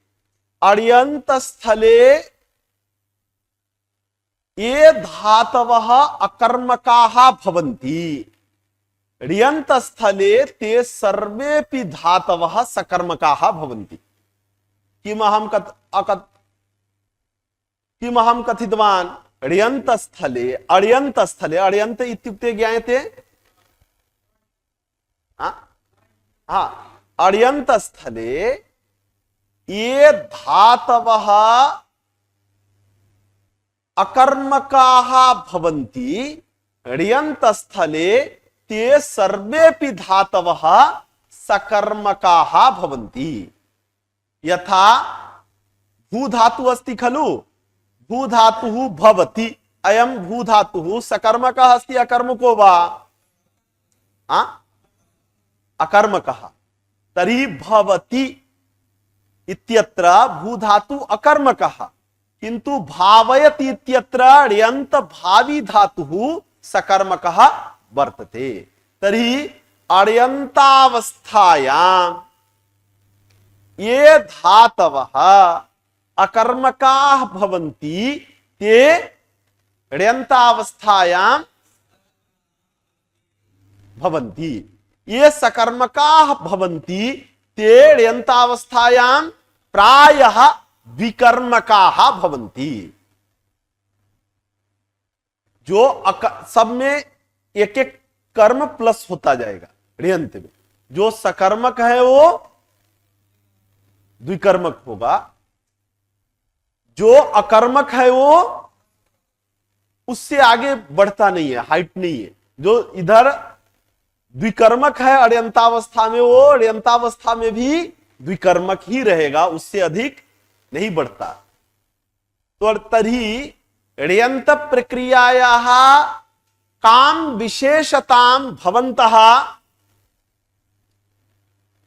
अड्यन्त स्थले ये धातवः अकर्मकाः भवन्ति, ऋयन्त स्थले ते सर्वेपि धातवः सकर्मकाः भवन्ति। किमहं कथितवान्? ऋयन्त स्थले, अड्यन्त स्थले, अड्यन्त इत्युक्ते ज्ञायते? अड्यन्त स्थले ये धातवः अकर्मकाः भवन्ति, ऋयन्त स्थले ते सर्वेपि धातवः सकर्मकाः भवन्ति। यथा भूधातुः अस्ति खलु, भूधातुः भवति, अयं भूधातुः सकर्मकः अस्ति अकर्मको वा? अकर्मकः। तर्हि भवति इत्यत्र भूधातु अकर्मकः, किन्तु भावयति इत्यत्र ण्यन्त भावी धातुः सकर्मकः वर्तते। तर्हि अण्यन्तावस्थायां ये धातवः अकर्मकाः भवन्ति ते ण्यन्तावस्थायां भवन्ति, ये सकर्मकाः भवन्ति ते ण्यन्तावस्थायां प्रायः विकर्मकाः भवन्ति। जो सब में एक एक कर्म प्लस होता जाएगा ण्यंत में। जो सकर्मक है वो द्विकर्मक होगा, जो अकर्मक है वो उससे आगे बढ़ता नहीं है, हाइट नहीं है। जो इधर द्विकर्मक है अण्यंतावस्था में, वो अण्यंतावस्था में भी द्विकर्मक ही रहेगा, उससे अधिक नहीं बढ़ता। तो तर्हि ण्यंत प्रक्रियायाः काम विशेषतां भवन्तः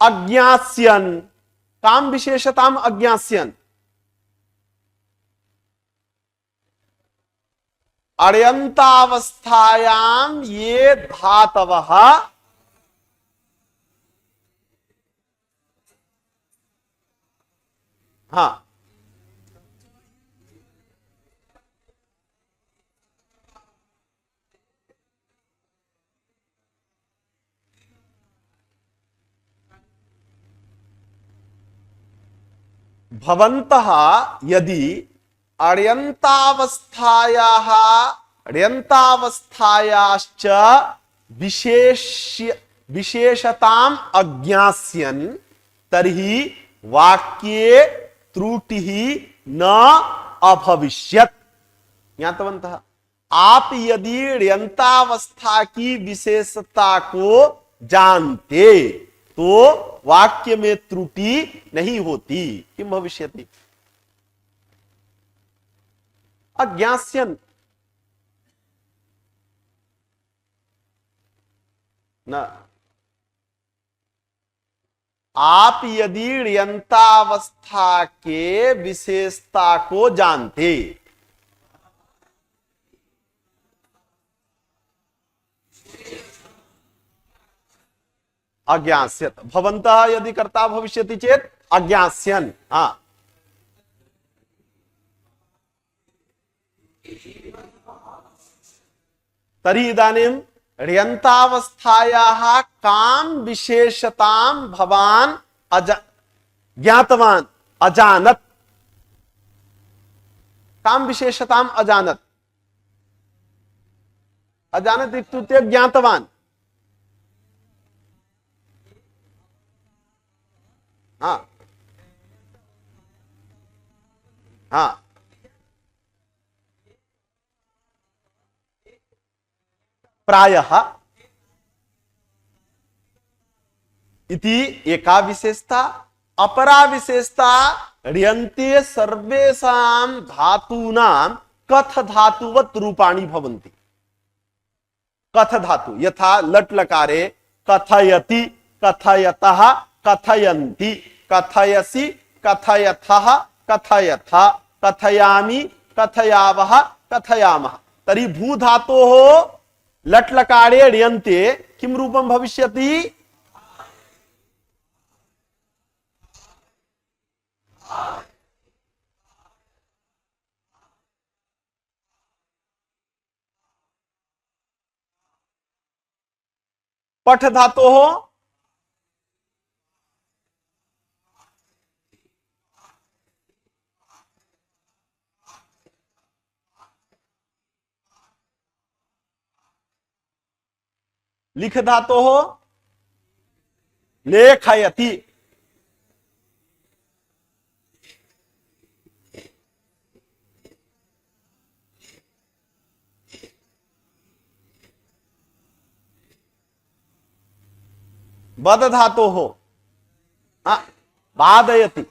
अज्ञास्यन्, काम विशेषतां अज्ञास्यन्, अण्यन्तावस्थायां ये धातवः हाँ भवन्तः यदि अण्यन्तावस्थायाश्च विशेषताम् अज्ञास्यन् तर्हि वाक्ये त्रुटिः न अभविष्यत्। ज्ञातवन्तः? आप यदि ण्यन्तावस्था की विशेषता को जानते तो वाक्य में त्रुटि नहीं होती। किम भविष्यति? अज्ञास्यन् न, आप यदि ण्यन्तावस्था के विशेषता को जानते, अज्ञास्यत्, भवन्तः यदि कर्ता भविष्यति चेत अज्ञास्यन्। हाँ, तर्हि इदानीं ण्यन्तावस्थायाः काम विशेषतां भवान् ज्ञातवान्, अजानत्, काम विशेषताम् अजानत्, अजानत् इत्युक्ते ज्ञातवान्। हाँ हाँ, प्रायः इति एका विशेषता। अपरा विशेषता ण्यन्ते सर्वेषां धातूनां कथ धातुवत् रूपाणि भवन्ति। कथ धातु यथा लट् लकारे कथयति, कथयतः, कथयन्ति, कथयसि, कथयथः, कथयथ, कथयामि, कथयावः, कथयामः। तर्हि भू धातोः लट् लकारे ण्यन्ते किं रूपं भविष्यति? पठ धातोः लिख धातोः लेखयति, बद धातोः बाधयति,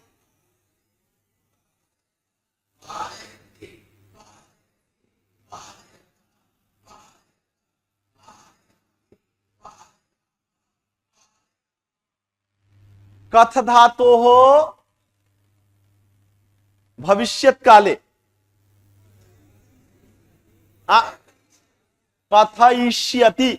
कथ धातोः भविष्यत् काले कथयिष्यति।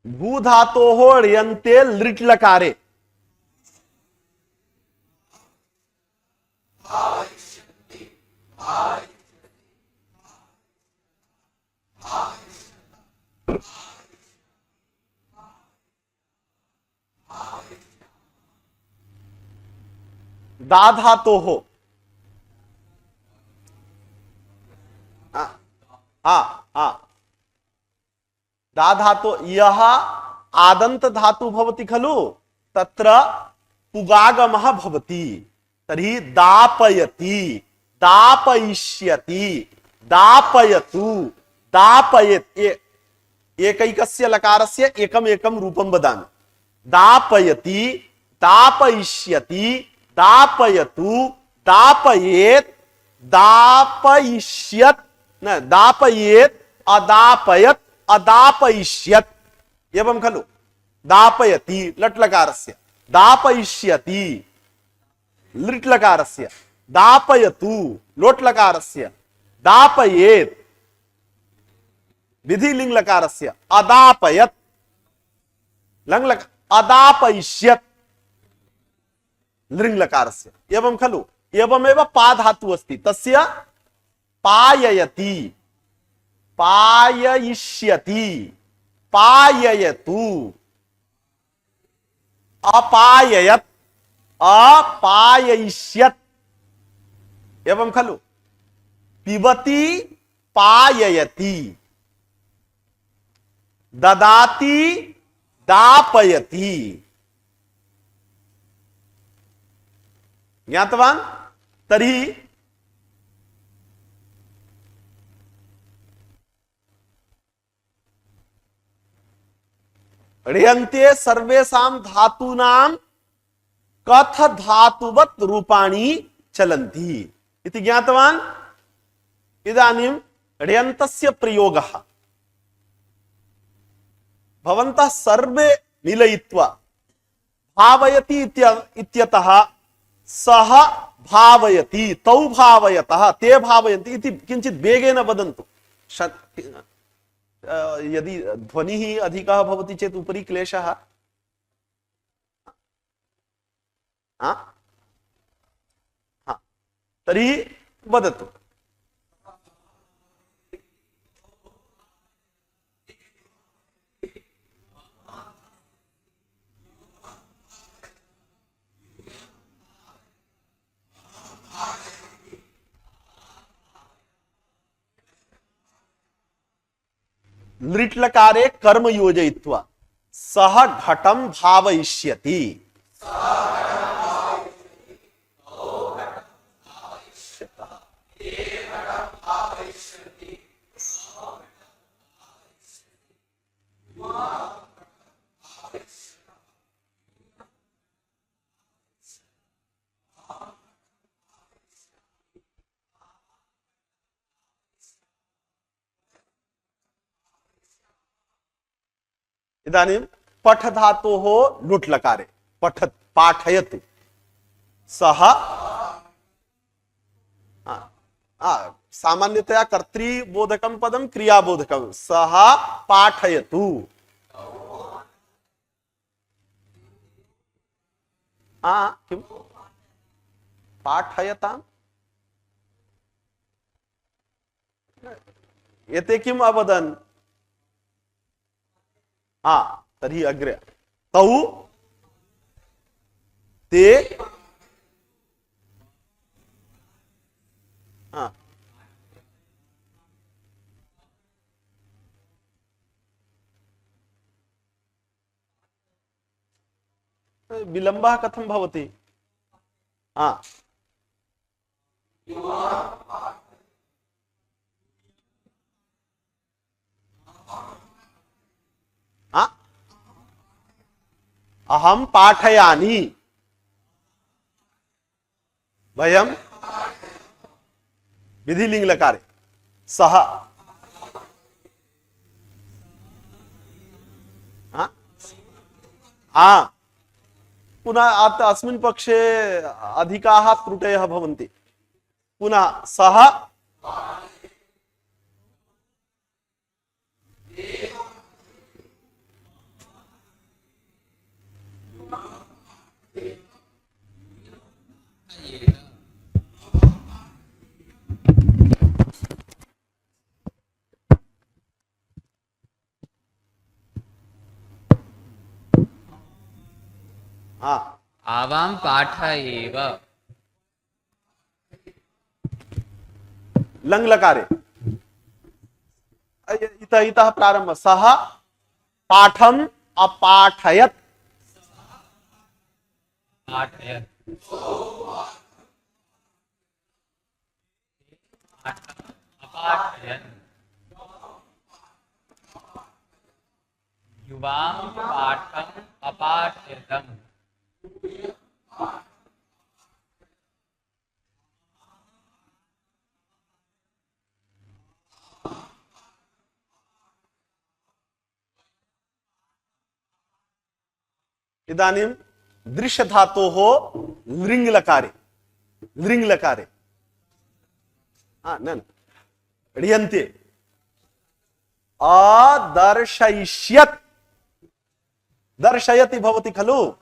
भू धातोः ण्यन्ते लृट् लकारे। दा धातोः दा धातु यह आदंत धातु भवति खलु तत्र पुगागमः भवति। तर्हि दापयति, दापयिष्यति, दापयतु, दापयेत्। एकैकस्य लकारस्य एकम एकम रूपं वदामि। दापयति, दापयिष्यति, दापयतु, दापयेत्, दापयिष्यत्, न दापयेत्, अदापयत्, अदापयिष्यत् एवं खलु। दापयति लट् लकारस्य, दापयिष्यति लृट् लकारस्य, दापयतु लोट् लकारस्य, दापयेत् विधिलिंग लकारस्य, अदापयत् लंग लकार, अदापयिष्यत् लृंग लकारस्य एवं खलु। एवमेव पा धातु अस्ति तस्य पाययति, पाययिष्यति, पाययतु, अपाययत्, अपाययिष्यत् एवं खलु। पिबति, पाययति, ददाति, दापयति। ज्ञातवान्? तर्हि ण्यन्ते सर्वेषां धातूनां कथ धातुवत् रूपाणि चलन्ति इति ज्ञातवान्? इदानीं ण्यन्तस्य प्रयोगः भवन्तः सर्वे मिलयित्वा भावयति इत्यतः सः भावयति, तौ भावयतः, ते भावयन्ति इति किञ्चित् वेगेन वदन्तु। यदि ध्वनिः अधिकः भवति चेत् उपरि क्लेशः। तर्हि वदतु। लृट् लकारे कर्म योजयित्वा सह घटं भावयिष्यति। इदानीं पठ धातोः लुट् लकारे पठ पाठयतु सः सामान्यतया कर्तृबोधकं पदं क्रियाबोधकं सः पाठयतु। किं पाठयताम् एते किम् अवदन्? तर्हि अग्रे तौ ते विलम्बः कथं भवति? अहम पाठयामि, वयम विधिलिंग लकारे सः पुनः अस्मिन् पक्षे अधिकाः त्रुटयः भवन्ति। पुनः सः आवां पाठ एव लङ् लकारे इतः प्रारम्भ। सः पाठम् अपाठयत्। पाठयत् अपाठयन् युवां पाठम् अपाठयतम् इदानीं दृश्य धातोः लृङ् लकारे लृङ् लकारे न ह्रियन्ते अदर्शयिष्यत्। दर्शयति भवति खलु,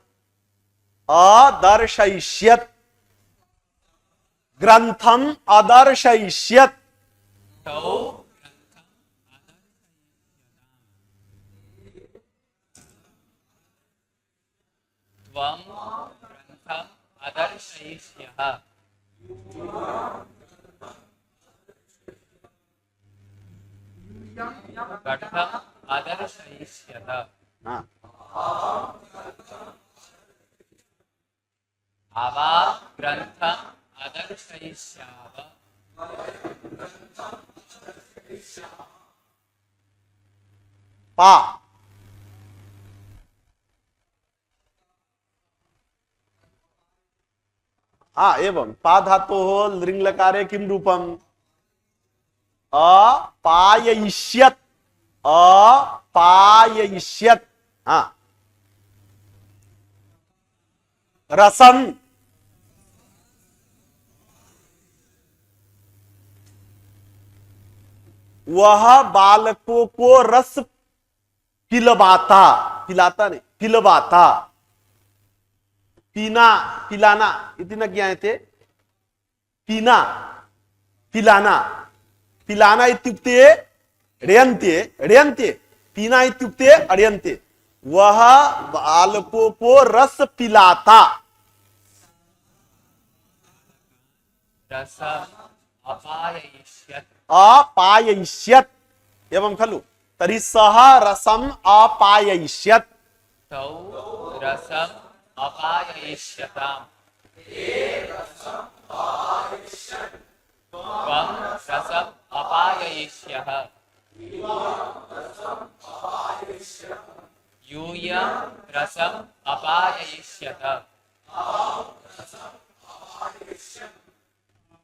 अदर्शयिष्यत्। ग्रन्थम् अदर्शयिष्यत्। त्वं ग्रन्थम् अदर्शयिष्यः घटम् अदर्शयिष्यत आवा ग्रन्थम् अदर्शयिष्याव पा एवं पा धातोः लृङ् लकारे किं रूपम्? अपाययिष्यत्। अपाययिष्यत्। रसम् वह बालकों को रस पिलवाता, पिलाता नहीं पिलवाता। पीना पिलाना इति न ज्ञायते। पीना पिलाना पिलाना इत्युक्ते ह्रियन्ते ह्रियन्ते पीना इत्युक्ते ह्रियन्ते। वह बालकों को रस पिलाता। अपाययिष्यत् एवं खलु। तर्हि सः रसम् अपाययिष्यत्। तौ रसम् अपाययिष्यताम् त्वं रसम् अपाययिष्यः यूयं रसम् अपाययिष्यत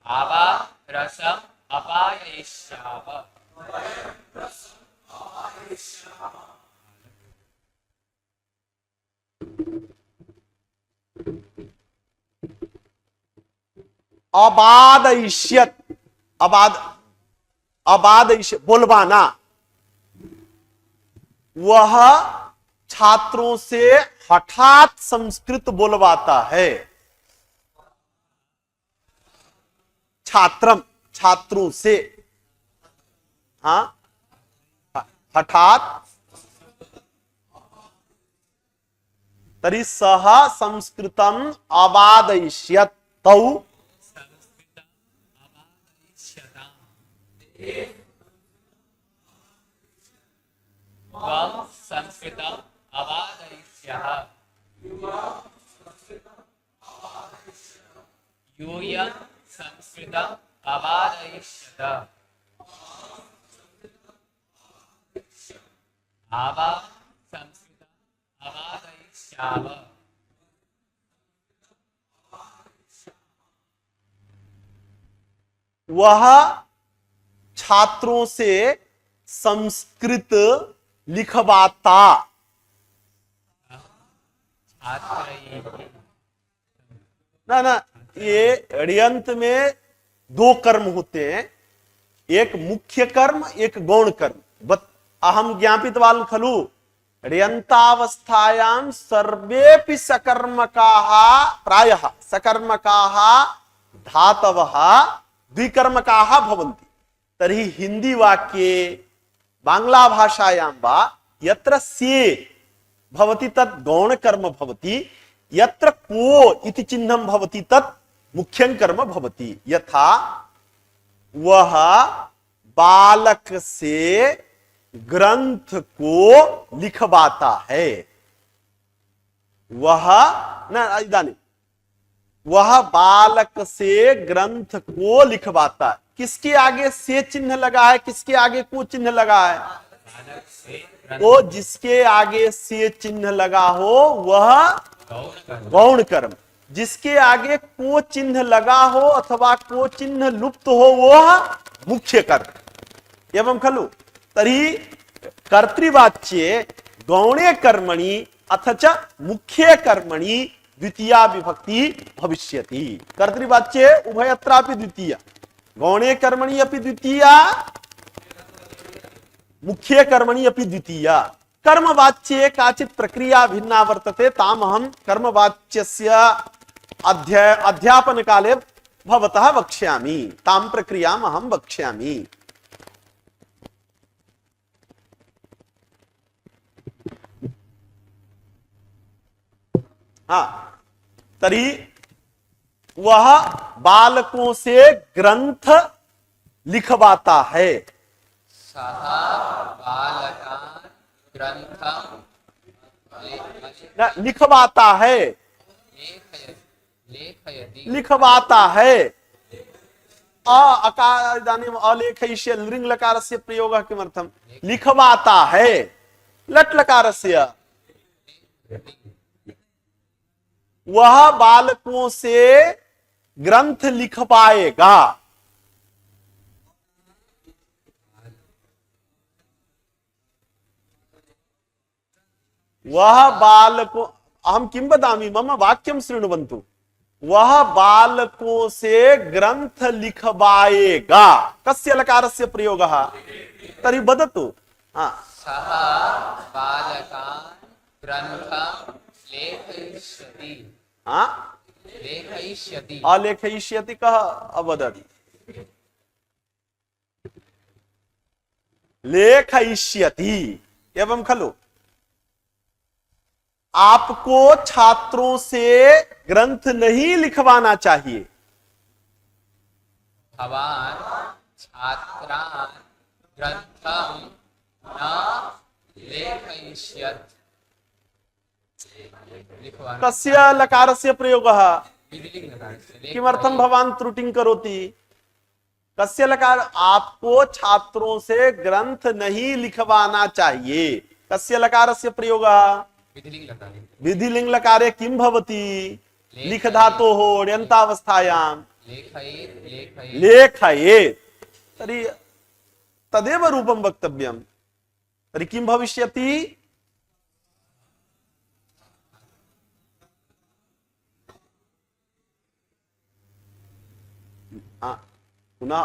आवा रसम् अपाययिष्याव अबादयिष्यत्। अबादयिष्यत् बोलवाना। वह छात्रों से हठात संस्कृत बोलवाता है। छात्रों से हठात। तर्हि सः संस्कृतम् अबादयिष्यत्। तौ त्वं संस्कृतम् अवादयिष्यः यूयं संस्कृतम् अवादयिष्यत आवा संस्कृतम् अवादयिष्याव वह छात्रों से संस्कृत लिखवाता। आत्रैः ना ये ऋयंत में दो कर्म होते हैं, एक मुख्य कर्म एक गौण कर्म। अहम ज्ञापित वाल खलु ऋयंतावस्थायां सर्वेपि सकर्मकाः प्रायः सकर्मकाः धातवः द्विकर्मकाः भवन्ति। तर्हि हिंदी वाक्ये बांग्ला भाषायां वा यत्र से भवति तत् गौण कर्म भवति, यत्र को इति चिह्नं भवति तत् मुख्यं कर्म भवति। यथा वह बालक से ग्रंथ को लिखवाता है, वह इदानीं वह बालक से ग्रंथ को लिखवाता है। किसके आगे से चिन्ह लगा है, किसके आगे को चिन्ह लगा है? तो जिसके आगे से चिन्ह लगा हो वह गौण कर्म, जिसके आगे को चिन्ह लगा हो अथवा को चिन्ह लुप्त हो वह मुख्य कर्म। एवं खलु तर्हि कर्तृवाच्ये गौणे कर्मणि अथ च मुख्ये कर्मणि द्वितीया विभक्ति भविष्यति। कर्तृवाच्ये उभयत्रापि द्वितीया, गौणे कर्मणि अपि द्वितीया, मुख्ये कर्मणि अपि द्वितीया। कर्मवाच्ये काचित् प्रक्रिया भिन्ना वर्तते, ताम् अहं कर्मवाच्यस्य अध्यापन काले भवतः वक्ष्यामि, तां प्रक्रियाम् अहं वक्ष्यामि। तर्हि वह बालकों से ग्रंथ लिखवाता है। सः बालकान् ग्रन्थं लिखवाता है, लेखयति लिखवाता है। अकार इदानीम् अलेखयिष्य लृङ् लकारस्य प्रयोगः किमर्थं? लिखवाता है। लट् लकारस्य वह बालकों से ग्रंथ लिखवाएगा। वह बालकों, अहम किं वदामि, मम वाक्यं शृण्वन्तु। वह बालकों से ग्रंथ लिखवाएगा। कस्य लकारस्य प्रयोगः? तर्हि वदतु। सः बालकान् ग्रन्थं लेखयिष्यति। लेखयिष्यति, अलेखयिष्यति कः अवदत्? लेखयिष्यति। एवं खलु आपको छात्रों से ग्रंथ नहीं लिखवाना चाहिए। भवान् छात्रान् ग्रन्थं न लेखयिष्यत्। कस्य लकारस्य प्रयोगः? किमर्थं भवान् त्रुटिं करोति? कस्य लकार? आपको छात्रों से ग्रंथ नहीं लिखवाना चाहिए। कस्य लकारस्य प्रयोगः? विधिलिंग लकारे किं भवति? लिख धातोः ण्यन्तावस्थायां लेखयेत्। तर्हि तदेव रूपं वक्तव्यं। तर्हि किं भविष्यति? पुनः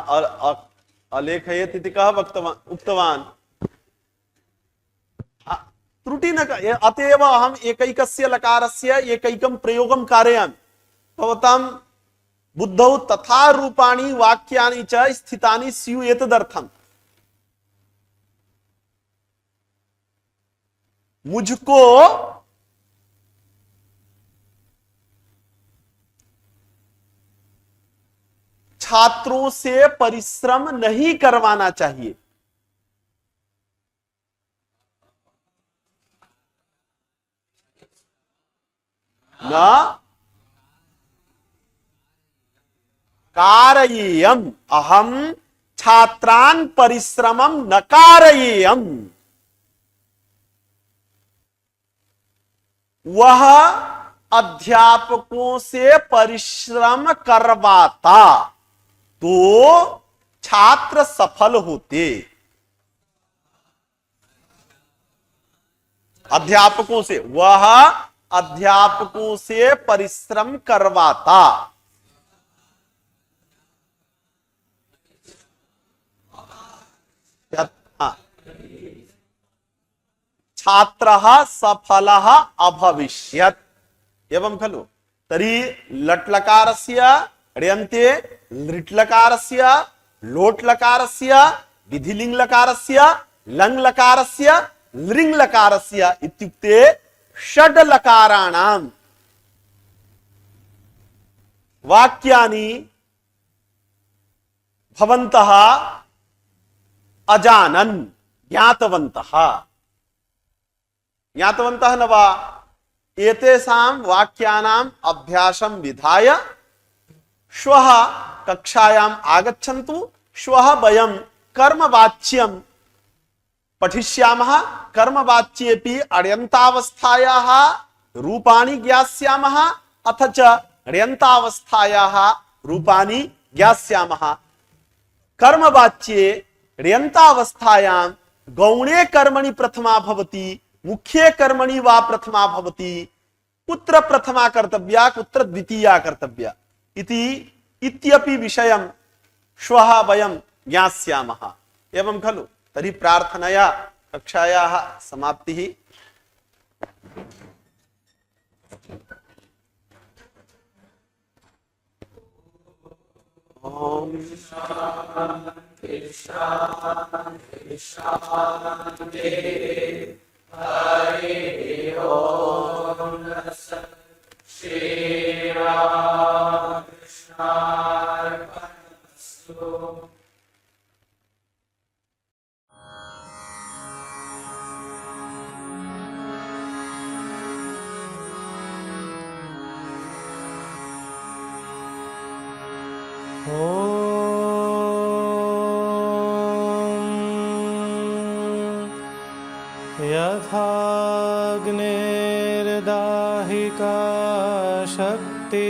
अलेखयेत् इति कः उक्तवान्? त्रुटि न, अतएव अहम एकैकस्य लकारस्य एकैकं प्रयोगं कारयामि। भवतां बुद्धौ तथा रूपाणि वाक्यानि च स्थितानि स्युः एतदर्थम्। मुझको छात्रों से परिश्रम नहीं करवाना चाहिए। न कारयेयम्, अहम छात्रान् परिश्रमं न कारयेयम्। वह अध्यापकों से परिश्रम करवाता तो छात्र सफल होते। अध्यापकों से, वह अध्यापकों से परिश्रम करवाता। छात्रः सफलः अभविष्यत् एवं खलु। तर्हि लट्लकारस्य ण्यन्ते लृट्लकारस्य लोट्लकारस्य विधिलिङ्गलकारस्य लङ्लकारस्य लृङ्लकारस्य इत्युक्ते षड् लकाराणां वाक्यानि भवन्तः अजानन् ज्ञातवन्तः न वा? एतेषां वाक्यानाम् अभ्यासं विधाय श्वः कक्षायाम् आगच्छन्तु। श्वः वयं कर्मवाच्यं पठिष्यामः। कर्मवाच्येपि अण्यन्तावस्थायाः रूपाणि ज्ञास्यामः अथ च ण्यन्तावस्थायाः रूपाणि ज्ञास्यामः। कर्मवाच्ये ण्यन्तावस्थायां गौणे कर्मणि प्रथमा भवति, मुख्ये कर्मणि वा प्रथमा भवति। कुत्र प्रथमा कर्तव्या, कुत्र द्वितीया कर्तव्या इत्यपि विषयं श्वः वयं ज्ञास्यामः। एवं खलु। तर्हि प्रार्थनया कक्षायाः समाप्तिः। ओम शांति शांति शांति। हरि ओम। श्री राम कृष्णार्पणमस्तु। यथाग्निर्दाहिका शक्ति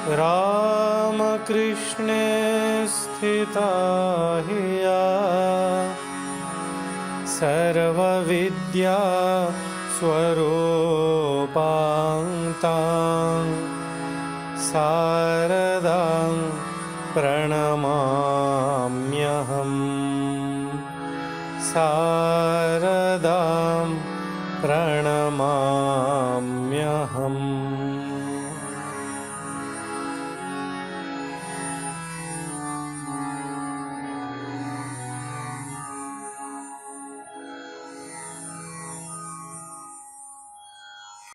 रामकृष्णे स्थिता हिया सर्वविद्या स्वरूपान्तां शारदां प्रणमाम्यहम्। शारदां प्रणमाम्यहम्।